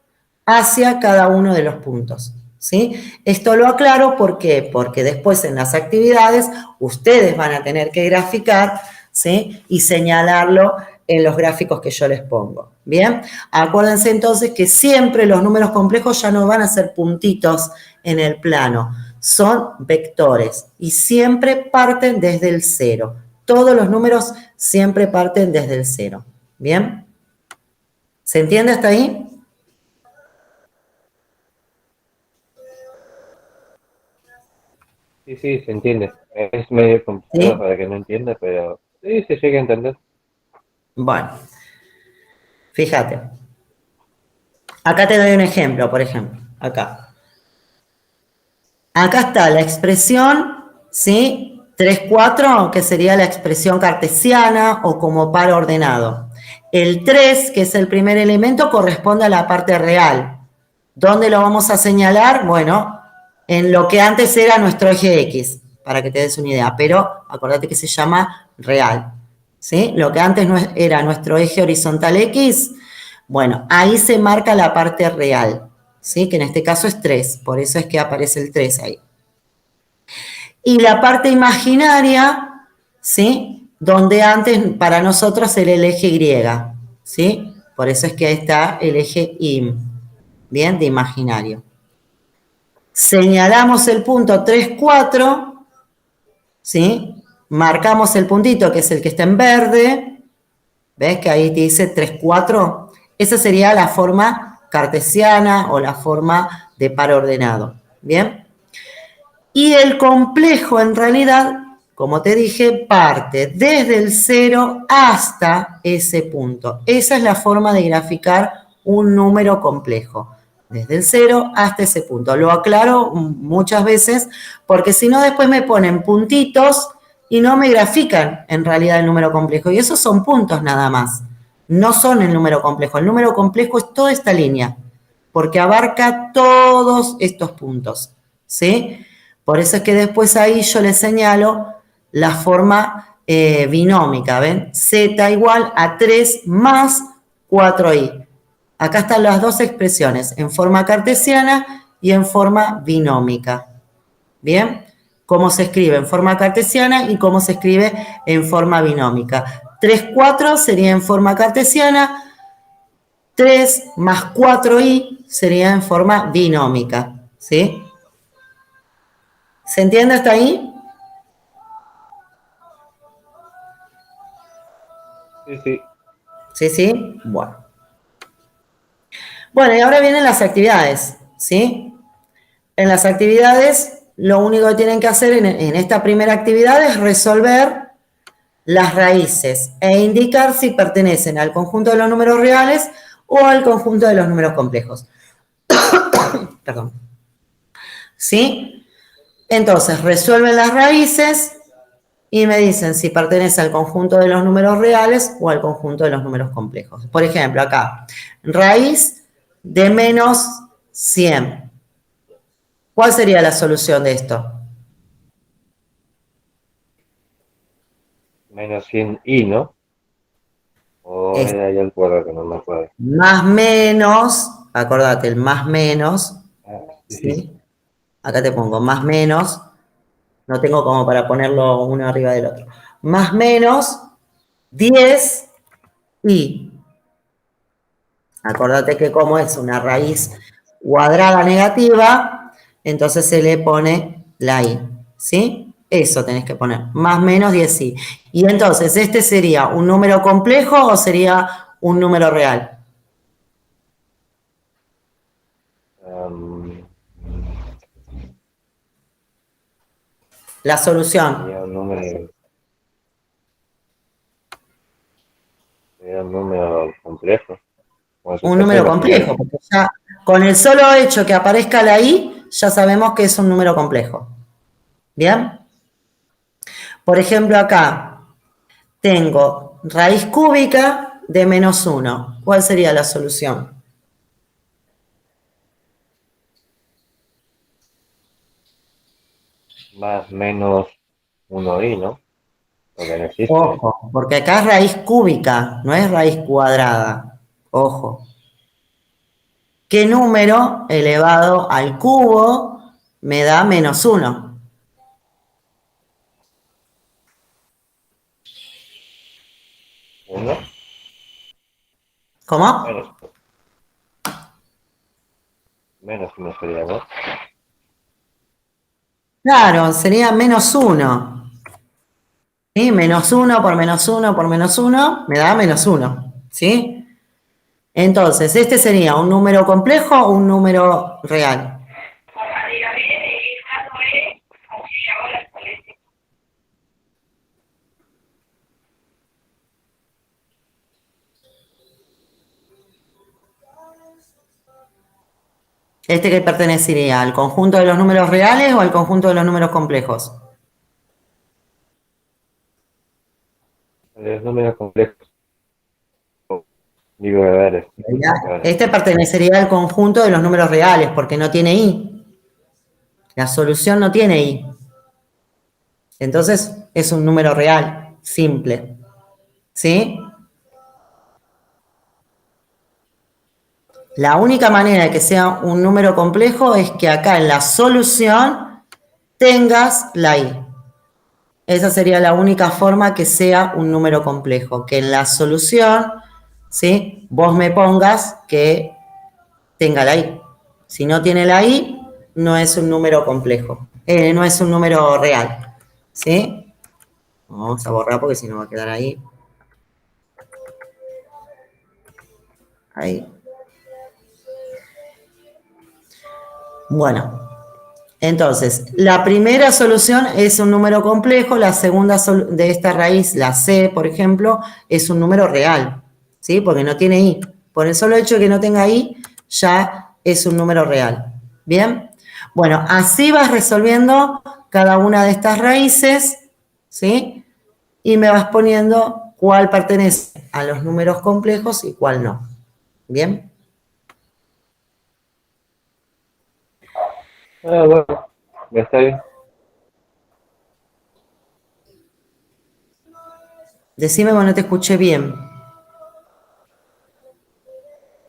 hacia cada uno de los puntos. ¿Sí? Esto lo aclaro, ¿por qué? Porque después en las actividades ustedes van a tener que graficar, ¿sí? Y señalarlo en los gráficos que yo les pongo. Bien, acuérdense entonces que siempre los números complejos ya no van a ser puntitos en el plano, son vectores y siempre parten desde el 0. Todos los números siempre parten desde el 0. Bien, ¿se entiende hasta ahí? Sí, sí, se entiende. Es medio complicado ¿Sí? para que no entienda, pero sí, se llega a entender. Bueno, fíjate. Acá te doy un ejemplo, por ejemplo. Acá. Acá está la expresión, ¿sí? 3 4, que sería la expresión cartesiana o como par ordenado. El 3, que es el primer elemento, corresponde a la parte real. ¿Dónde lo vamos a señalar? Bueno, en lo que antes era nuestro eje X, para que te des una idea. Pero acordate que se llama real. ¿Sí? Lo que antes era nuestro eje horizontal X, bueno, ahí se marca la parte real. ¿Sí? Que en este caso es 3, por eso es que aparece el 3 ahí. Y la parte imaginaria, ¿sí? Donde antes para nosotros era el eje Y, ¿sí? Por eso es que ahí está el eje Y, ¿bien? De imaginario. Señalamos el punto 3, 4, ¿sí? Marcamos el puntito que es el que está en verde, ¿ves que ahí te dice 3, 4? Esa sería la forma cartesiana o la forma de par ordenado, ¿bien? Y el complejo en realidad, como te dije, parte desde el 0 hasta ese punto. Esa es la forma de graficar un número complejo. Desde el 0 hasta ese punto. Lo aclaro muchas veces porque si no después me ponen puntitos y no me grafican en realidad el número complejo. Y esos son puntos nada más. No son el número complejo. El número complejo es toda esta línea porque abarca todos estos puntos. ¿Sí? Por eso es que después ahí yo les señalo la forma binómica, ¿ven? Z igual a 3 más 4i. Acá están las dos expresiones, en forma cartesiana y en forma binómica. ¿Bien? Cómo se escribe en forma cartesiana y cómo se escribe en forma binómica. 3, 4 sería en forma cartesiana, 3 más 4i sería en forma binómica. ¿Sí? ¿Se entiende hasta ahí? Sí, sí. ¿Sí, sí? Bueno. Bueno, y ahora vienen las actividades, ¿sí? En las actividades, lo único que tienen que hacer en esta primera actividad es resolver las raíces e indicar si pertenecen al conjunto de los números reales o al conjunto de los números complejos. Perdón. ¿Sí? Entonces, resuelven las raíces y me dicen si pertenece al conjunto de los números reales o al conjunto de los números complejos. Por ejemplo, acá, raíz de menos 100. ¿Cuál sería la solución de esto? Menos 100i, ¿no? O Es era ya el cuadrado, no me acuerdo. más menos, acordate, el más menos, Ah, sí, sí. ¿sí? Acá te pongo más menos, no tengo como para ponerlo uno arriba del otro. Más menos 10 y, acordate que como es una raíz cuadrada negativa, entonces se le pone la i, ¿sí? Eso tenés que poner, más menos 10i. Y entonces, ¿este sería un número complejo o sería un número real? Am, La solución. sería un número, sería un número complejo. Como Un sustancia número imaginaria. complejo, porque ya con el solo hecho que aparezca la i, ya sabemos que es un número complejo. ¿Bien? Por ejemplo, acá tengo raíz cúbica de -1. ¿Cuál sería la solución? Más menos 1i, ¿no? Porque no existe. Ojo, porque acá es raíz cúbica, no es raíz cuadrada. Ojo. ¿Qué número elevado al cubo me da -1? Uno ¿Cómo? menos, menos uno sería, ¿no? Claro, sería -1. ¿Sí? -1 por -1 por -1 me da -1. ¿Sí? Entonces, ¿este sería un número complejo o un número real? ¿Este que pertenecería al conjunto de los números reales o al conjunto de los números complejos? Los números complejos. Digo, a ver, a ver. Este pertenecería al conjunto de los números reales porque no tiene i. La solución no tiene i. Entonces es un número real, simple. ¿Sí? La única manera de que sea un número complejo es que acá en la solución tengas la i. Esa sería la única forma que sea un número complejo, que en la solución, ¿sí? Vos me pongas que tenga la i. Si no tiene la i, no es un número complejo, no es un número real, ¿sí? Vamos a borrar porque si no va a quedar ahí. Ahí. Bueno, entonces, la primera solución es un número complejo, la segunda de esta raíz, la C, por ejemplo, es un número real, ¿sí? Porque no tiene i. Por el solo hecho de que no tenga i, ya es un número real. ¿Bien? Bueno, así vas resolviendo cada una de estas raíces, ¿sí? Y me vas poniendo cuál pertenece a los números complejos y cuál no. ¿Bien? Ah, bueno, ya está bien. Decime cuando no te escuché bien.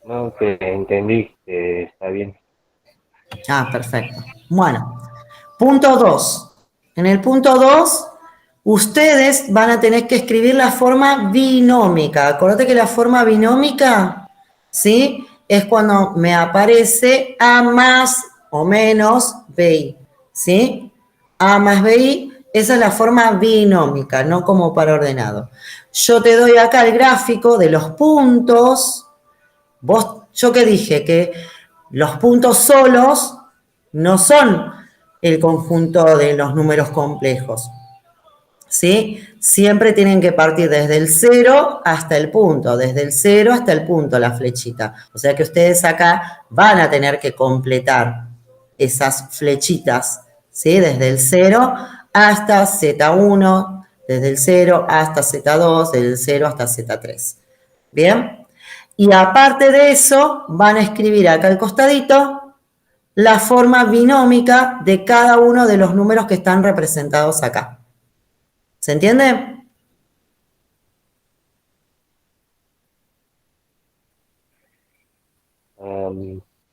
No, que entendí que está bien. Ah, perfecto. Bueno, punto 2. En el punto 2, ustedes van a tener que escribir la forma binómica. Acordate que la forma binómica, ¿sí? Es cuando me aparece A más o menos BI, ¿sí? A más BI, esa es la forma binómica, no como para ordenado. Yo te doy acá el gráfico de los puntos. Yo que dije que los puntos solos no son el conjunto de los números complejos, ¿sí? Siempre tienen que partir desde el 0 hasta el punto, desde el 0 hasta el punto la flechita. O sea que ustedes acá van a tener que completar esas flechitas, ¿sí? Desde el 0 hasta Z1, desde el 0 hasta Z2, desde el 0 hasta Z3. ¿Bien? Y aparte de eso, van a escribir acá al costadito la forma binómica de cada uno de los números que están representados acá. ¿Se entiende?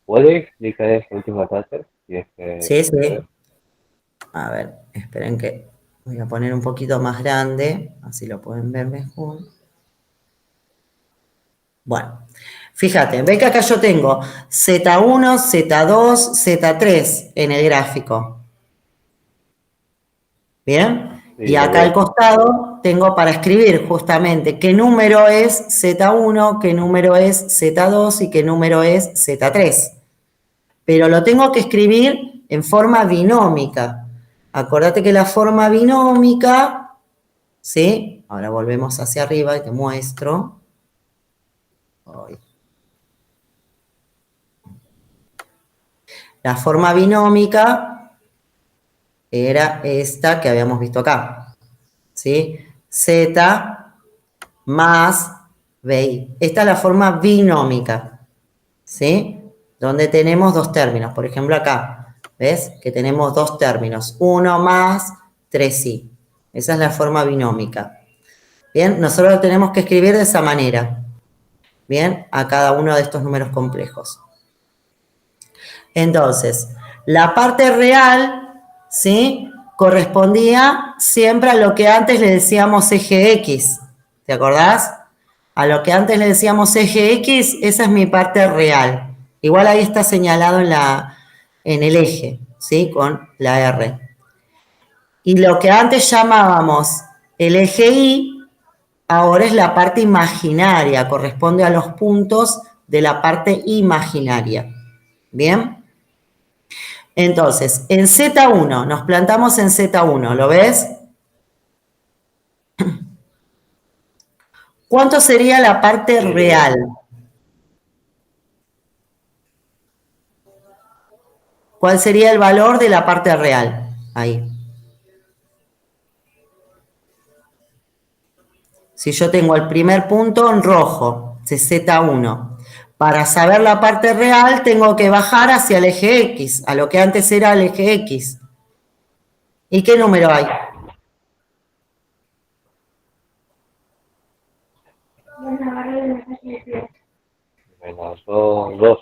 ¿Puede explicar esa última parte? Si es que Sí, se puede. sí. A ver, esperen que voy a poner un poquito más grande, así lo pueden ver mejor. Bueno, fíjate, ve que acá yo tengo Z1, Z2, Z3 en el gráfico. ¿Bien? Y Sí, lo acá al veo. costado tengo para escribir justamente qué número es Z1, qué número es Z2 y qué número es Z3. Pero lo tengo que escribir en forma binómica. Acordate que la forma binómica, ¿sí? Ahora volvemos hacia arriba y te muestro. La forma binómica era esta que habíamos visto acá. ¿sí? Z más BI. Esta es la forma binómica, ¿sí? Donde tenemos dos términos. Por ejemplo, acá, ¿ves? Que tenemos dos términos. 1 más 3i. Esa es la forma binómica. Bien, nosotros lo tenemos que escribir de esa manera. Bien, a cada uno de estos números complejos. Entonces, la parte real, ¿sí? Correspondía siempre a lo que antes le decíamos eje X. ¿Te acordás? A lo que antes le decíamos eje X, esa es mi parte real. Igual ahí está señalado en el eje, ¿sí? Con la R. Y lo que antes llamábamos el eje Y, ahora es la parte imaginaria, corresponde a los puntos de la parte imaginaria. ¿Bien? Entonces, en Z1, nos plantamos en Z1, ¿lo ves? ¿Cuánto sería la parte real? ¿Cuál sería el valor de la parte real? Ahí. Si yo tengo el primer punto en rojo, de Z1, para saber la parte real tengo que bajar hacia el eje X, a lo que antes era el eje X. ¿Y qué número hay? Menos 2.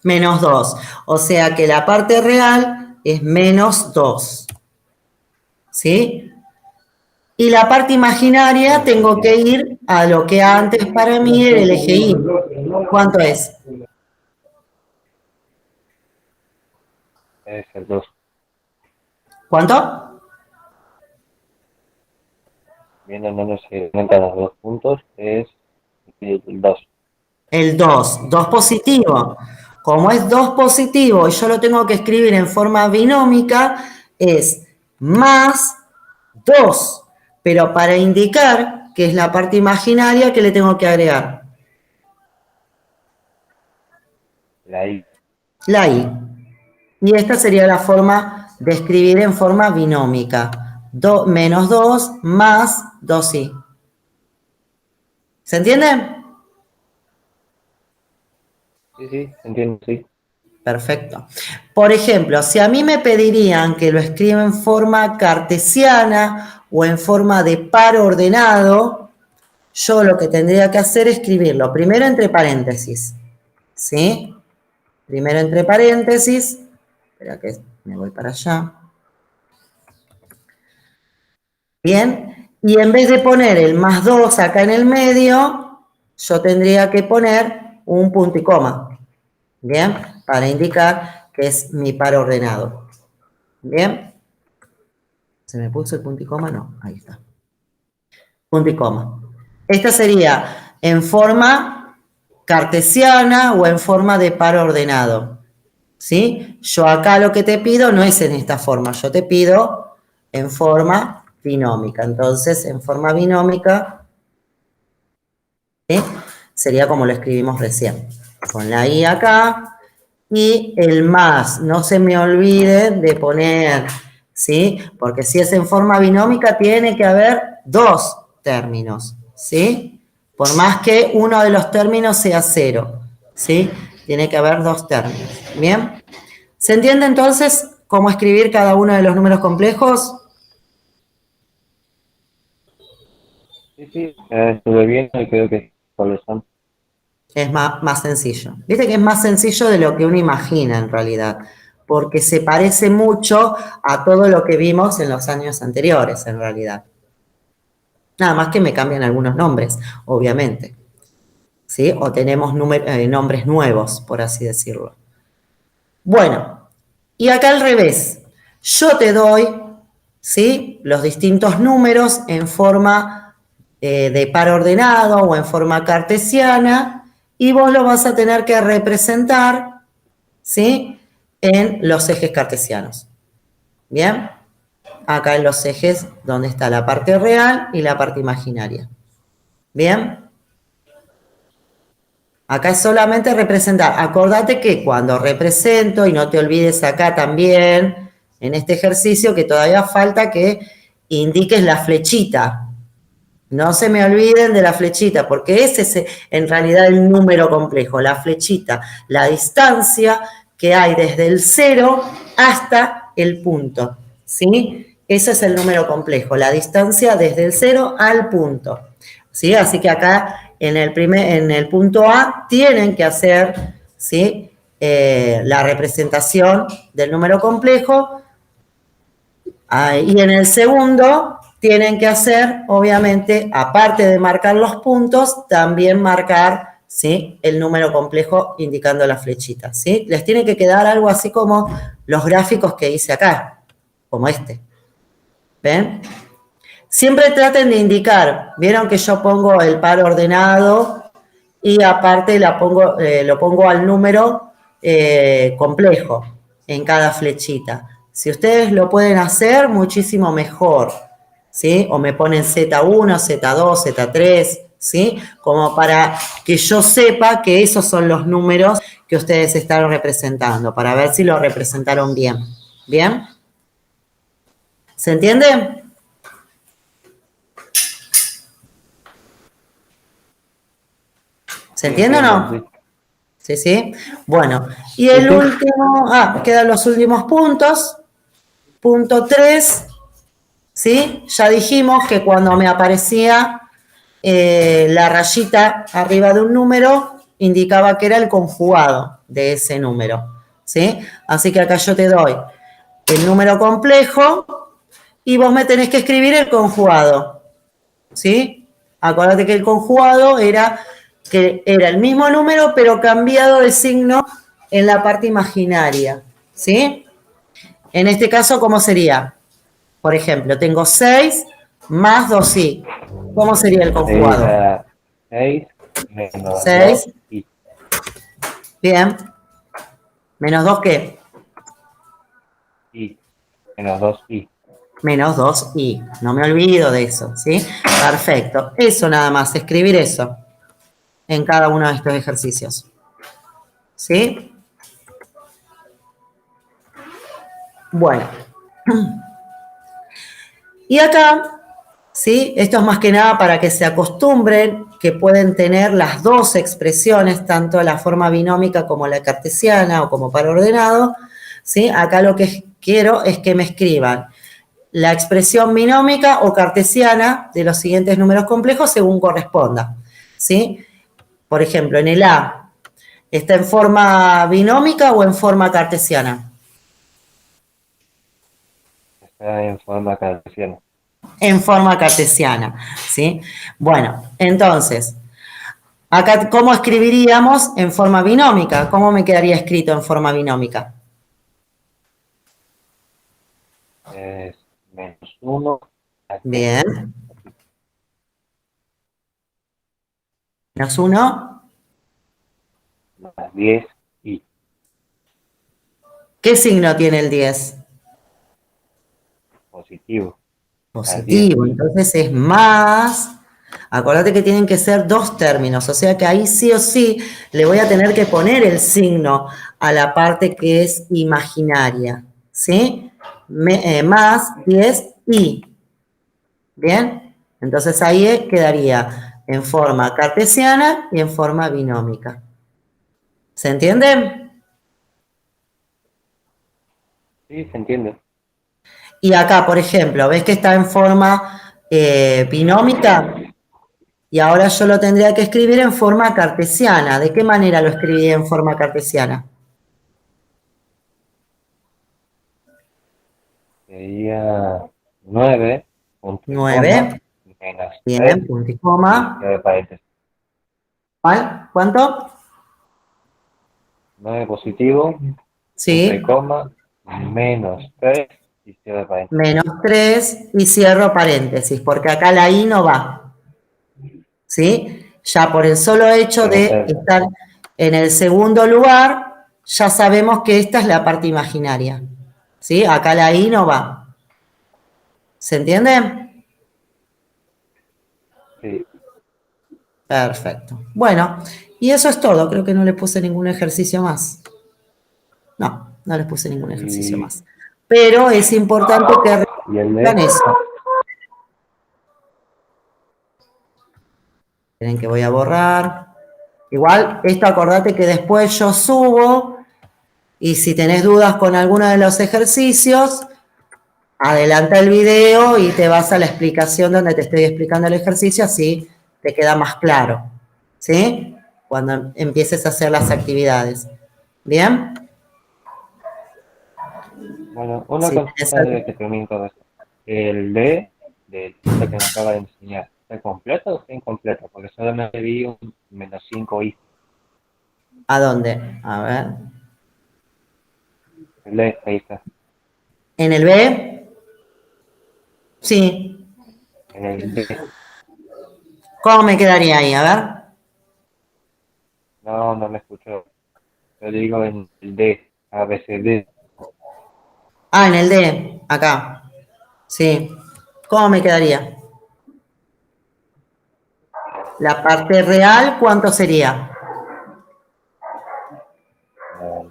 Menos 2. O sea que la parte real es menos 2. ¿Sí? Y la parte imaginaria tengo que ir a lo que antes para mí era el eje Y. ¿Cuánto es? Es el 2. ¿Cuánto? Viendo no se cuentan los 2 puntos, es el 2. El 2. 2 positivo. Como es 2 positivo y yo lo tengo que escribir en forma binómica, es más 2. Pero para indicar que es la parte imaginaria, ¿qué le tengo que agregar? La I. La I. Y esta sería la forma de escribir en forma binómica. Menos 2 más 2i. ¿Se entiende? Sí, entiendo, sí. Perfecto. Por ejemplo, si a mí me pedirían que lo escriba en forma cartesiana o en forma de par ordenado, yo lo que tendría que hacer es escribirlo primero entre paréntesis. ¿Sí? Primero entre paréntesis. Espera que me voy para allá. Bien. Y en vez de poner el más 2 acá en el medio, yo tendría que poner un punto y coma. Bien. Para indicar que es mi par ordenado. Bien. ¿Se me puso el punto y coma? No, ahí está. Punto y coma. Esta sería en forma cartesiana o en forma de par ordenado. ¿Sí? Yo acá lo que te pido no es en esta forma, yo te pido en forma binómica. Entonces, en forma binómica, ¿sí? Sería como lo escribimos recién. Con la I acá y el más. No se me olvide de poner, ¿sí? Porque si es en forma binómica tiene que haber dos términos, ¿sí? Por más que uno de los términos sea cero, ¿sí? Tiene que haber dos términos, ¿bien? ¿Se entiende entonces cómo escribir cada uno de los números complejos? Sí, estuve viendo y creo que cuáles son. Es más sencillo. Viste que es más sencillo de lo que uno imagina en realidad, porque se parece mucho a todo lo que vimos en los años anteriores en realidad. Nada más que me cambian algunos nombres, obviamente. ¿Sí? O tenemos nombres nuevos, por así decirlo. Bueno, y acá al revés. Yo te doy, ¿sí? Los distintos números en forma de par ordenado o en forma cartesiana y vos lo vas a tener que representar, ¿sí? En los ejes cartesianos. ¿Bien? Acá en los ejes donde está la parte real y la parte imaginaria. ¿Bien? Acá es solamente representar. Acordate que cuando represento, y no te olvides acá también, en este ejercicio, que todavía falta que indiques la flechita. No se me olviden de la flechita, porque ese es en realidad el número complejo, la flechita, la distancia que hay desde el 0 hasta el punto, ¿sí? Ese es el número complejo, la distancia desde el 0 al punto, ¿sí? Así que acá en el punto A tienen que hacer, ¿sí? La representación del número complejo. Y en el segundo tienen que hacer, obviamente, aparte de marcar los puntos, también marcar, ¿sí?, el número complejo indicando la flechita, ¿sí? Les tiene que quedar algo así como los gráficos que hice acá, como este. ¿Ven? Siempre traten de indicar, vieron que yo pongo el par ordenado y aparte lo pongo al número complejo en cada flechita. Si ustedes lo pueden hacer, muchísimo mejor, ¿sí? O me ponen Z1, Z2, Z3, ¿sí? Como para que yo sepa que esos son los números que ustedes están representando, para ver si lo representaron bien. ¿Bien? ¿Se entiende? ¿Se Sí, entiende o entiendo, no? sí. Sí, sí. Bueno, y Sí, el sí. último, quedan los últimos puntos. Punto 3, ¿sí? Ya dijimos que cuando me aparecía la rayita arriba de un número, indicaba que era el conjugado de ese número, ¿sí? Así que acá yo te doy el número complejo y vos me tenés que escribir el conjugado, ¿sí? Acuérdate que el conjugado era el mismo número, pero cambiado de signo en la parte imaginaria, ¿sí? En este caso, ¿cómo sería? Por ejemplo, tengo 6 más 2i. ¿Cómo sería el conjugado? 6 menos 2 6, y, bien. ¿Menos 2 qué? y menos 2 y. Menos 2i. No me olvido de eso, ¿sí? Perfecto. Eso nada más, escribir eso en cada uno de estos ejercicios. ¿Sí? Bueno. Y acá, ¿sí? Esto es más que nada para que se acostumbren que pueden tener las dos expresiones, tanto la forma binómica como la cartesiana o como par ordenado, ¿sí? Acá lo que quiero es que me escriban la expresión binómica o cartesiana de los siguientes números complejos según corresponda, ¿sí? Por ejemplo, en el A, ¿está en forma binómica o en forma cartesiana? Está en forma cartesiana. En forma cartesiana, ¿sí? Bueno, entonces, acá, ¿cómo escribiríamos en forma binómica? ¿Cómo me quedaría escrito en forma binómica? Es menos 1 Bien. Menos 1. más 10 y ¿Qué signo tiene el 10? positivo. Más 10 Positivo. y. Entonces es más. Acuérdate que tienen que ser dos términos, o sea que ahí sí o sí le voy a tener que poner el signo a la parte que es imaginaria, ¿sí? Más 10 y. ¿Bien? Entonces ahí quedaría en forma cartesiana y en forma binómica. ¿Se entiende? Sí, se entiende. Y acá, por ejemplo, ¿ves que está en forma binómica? Y ahora yo lo tendría que escribir en forma cartesiana. ¿De qué manera lo escribí en forma cartesiana? Sería 9 punto y coma, 9. menos 3 Bien, punto y y coma. cierre paréntesis. ¿Cuál? ¿Cuánto? 9 positivo, punto y Sí, coma, menos 3 y cierre paréntesis. menos 3 y cierro paréntesis, porque acá la i no va. ¿Sí? Ya por el solo hecho Debe de ser. estar en el segundo lugar, ya sabemos que esta es la parte imaginaria. ¿Sí? Acá la i no va. ¿Se entiende? Sí. Perfecto. Bueno, y eso es todo. Creo que no le puse ningún ejercicio más. No, no les puse ningún ejercicio Y, más. Pero es importante que y el repitan de eso. Esperen que voy a borrar. Igual, esto acordate que después yo subo y si tenés dudas con alguno de los ejercicios, adelanta el video y te vas a la explicación donde te estoy explicando el ejercicio, así te queda más claro, ¿sí? Cuando empieces a hacer las actividades. ¿Bien? Bueno, una Si tenés consulta de que termine todo esto. El D del punto que me acaba de enseñar, ¿está completo o está incompleto? Porque solamente vi un -5i. ¿A dónde? A ver. El D, ahí está. ¿En el B? Sí. En el D. ¿Cómo me quedaría ahí? A ver. No, no me escuchó. Yo digo en el D, A, B, C, D. Ah, en el D. Acá. Sí. ¿Cómo me quedaría? La parte real, ¿cuánto sería? Eh,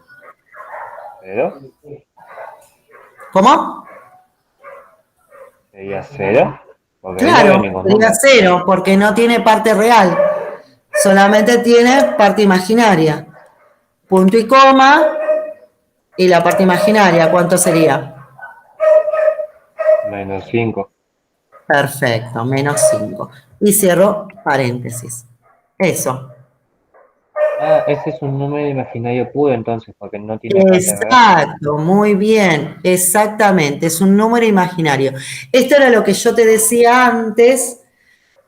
¿Cero? ¿Cómo? ¿Sería cero? Porque ahí no veo Claro, ningún sería número. cero, porque no tiene parte real. Solamente tiene parte imaginaria. Punto y coma, y la parte imaginaria, ¿cuánto sería? -5. Perfecto, -5. Y cierro paréntesis. Eso. Ah, ese es un número imaginario puro entonces, porque no tiene parte real. Exacto, muy bien, exactamente, es un número imaginario. Esto era lo que yo te decía antes,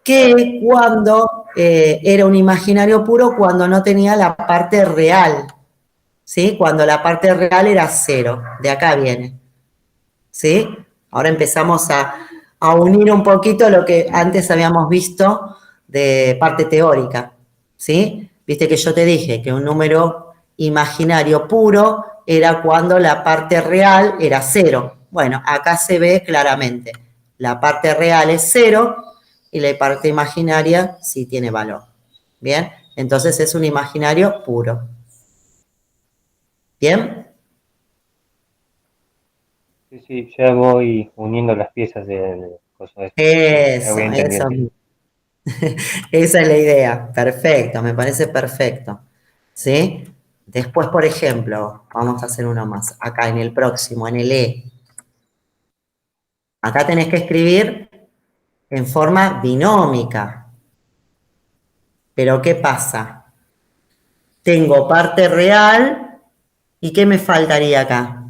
que cuando era un imaginario puro, cuando no tenía la parte real, ¿sí? Cuando la parte real era cero, de acá viene, ¿sí? Ahora empezamos a unir un poquito lo que antes habíamos visto de parte teórica, ¿sí? Viste que yo te dije que un número imaginario puro era cuando la parte real era cero. Bueno, acá se ve claramente. La parte real es cero y la parte imaginaria sí tiene valor. ¿Bien? Entonces es un imaginario puro. ¿Bien? Sí, sí, ya voy uniendo las piezas del coso este. Ya voy Eso, eso. entendiendo. Esa es la idea. Perfecto, me parece perfecto. ¿Sí? Después, por ejemplo, vamos a hacer uno más. Acá en el próximo, en el E. Acá tenés que escribir en forma binómica. Pero ¿qué pasa? Tengo parte real y ¿qué me faltaría acá?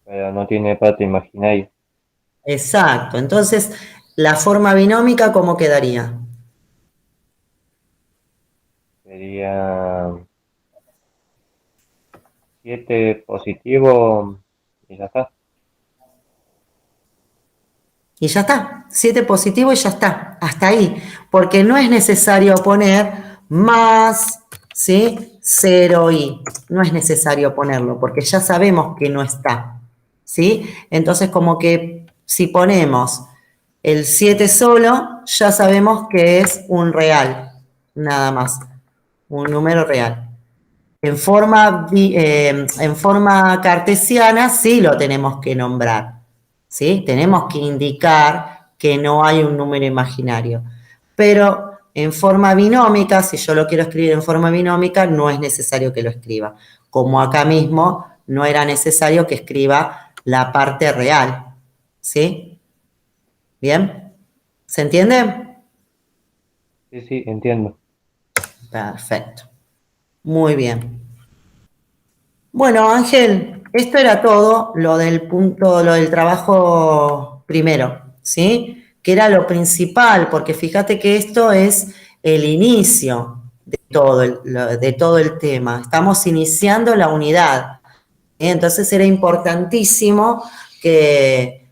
Pero no tiene parte imaginaria. Exacto. Entonces, la forma binómica, ¿cómo quedaría? Sería 7 positivo y ya está. Y ya está, 7 positivo y ya está, hasta ahí, porque no es necesario poner más, ¿sí? 0i, no es necesario ponerlo, porque ya sabemos que no está, ¿sí? Entonces como que si ponemos el 7 solo, ya sabemos que es un real, nada más, un número real. En forma cartesiana sí lo tenemos que nombrar, ¿sí? Tenemos que indicar que no hay un número imaginario. Pero en forma binómica, si yo lo quiero escribir en forma binómica, no es necesario que lo escriba. Como acá mismo no era necesario que escriba la parte real, ¿sí? ¿Bien? ¿Se entiende? Sí, sí, entiendo. Perfecto. Muy bien. Bueno, Ángel, esto era todo lo del punto, lo del trabajo primero, ¿sí? Que era lo principal, porque fíjate que esto es el inicio de todo el tema. Estamos iniciando la unidad. Entonces era importantísimo que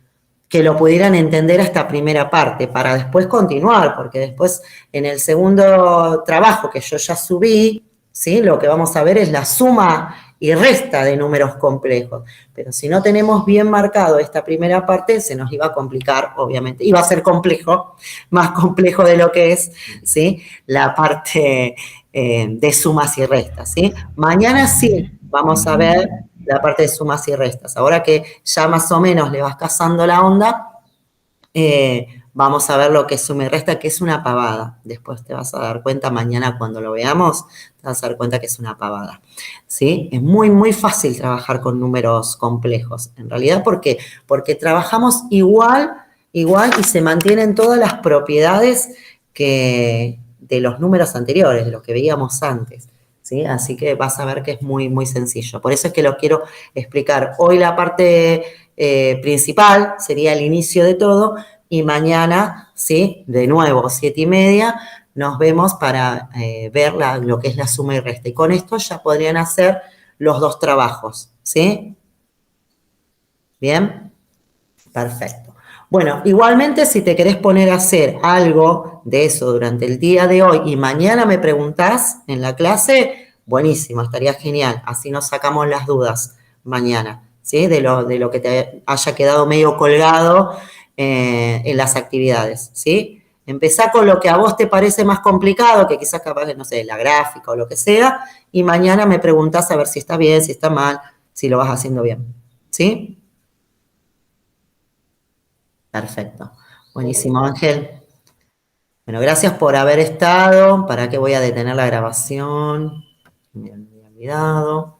lo pudieran entender a esta primera parte para después continuar, porque después en el segundo trabajo que yo ya subí, ¿sí? Lo que vamos a ver es la suma y resta de números complejos. Pero si no tenemos bien marcado esta primera parte, se nos iba a complicar, obviamente. Iba a ser complejo, más complejo de lo que es, ¿sí? La parte de sumas y restas, ¿sí? Mañana sí vamos a ver la parte de sumas y restas. Ahora que ya más o menos le vas cazando la onda, vamos a ver lo que es suma y resta, que es una pavada. Después te vas a dar cuenta, mañana cuando lo veamos, te vas a dar cuenta que es una pavada. ¿Sí? Es muy, muy fácil trabajar con números complejos. En realidad, ¿por qué? Porque trabajamos igual y se mantienen todas las propiedades de los números anteriores, de los que veíamos antes. ¿Sí? Así que vas a ver que es muy, muy sencillo. Por eso es que lo quiero explicar. Hoy la parte principal sería el inicio de todo y mañana, ¿sí? De nuevo, 7:30, nos vemos para ver lo que es la suma y resta. Y con esto ya podrían hacer los dos trabajos, ¿sí? ¿Bien? Perfecto. Bueno, igualmente si te querés poner a hacer algo de eso durante el día de hoy y mañana me preguntás en la clase, buenísimo, estaría genial. Así nos sacamos las dudas mañana, ¿sí? De lo que te haya quedado medio colgado en las actividades, ¿sí? Empezá con lo que a vos te parece más complicado, que quizás capaz, no sé, la gráfica o lo que sea, y mañana me preguntás a ver si está bien, si está mal, si lo vas haciendo bien, ¿sí? Perfecto. Buenísimo, Ángel. Bueno, gracias por haber estado. ¿Para qué voy a detener la grabación? Me había olvidado.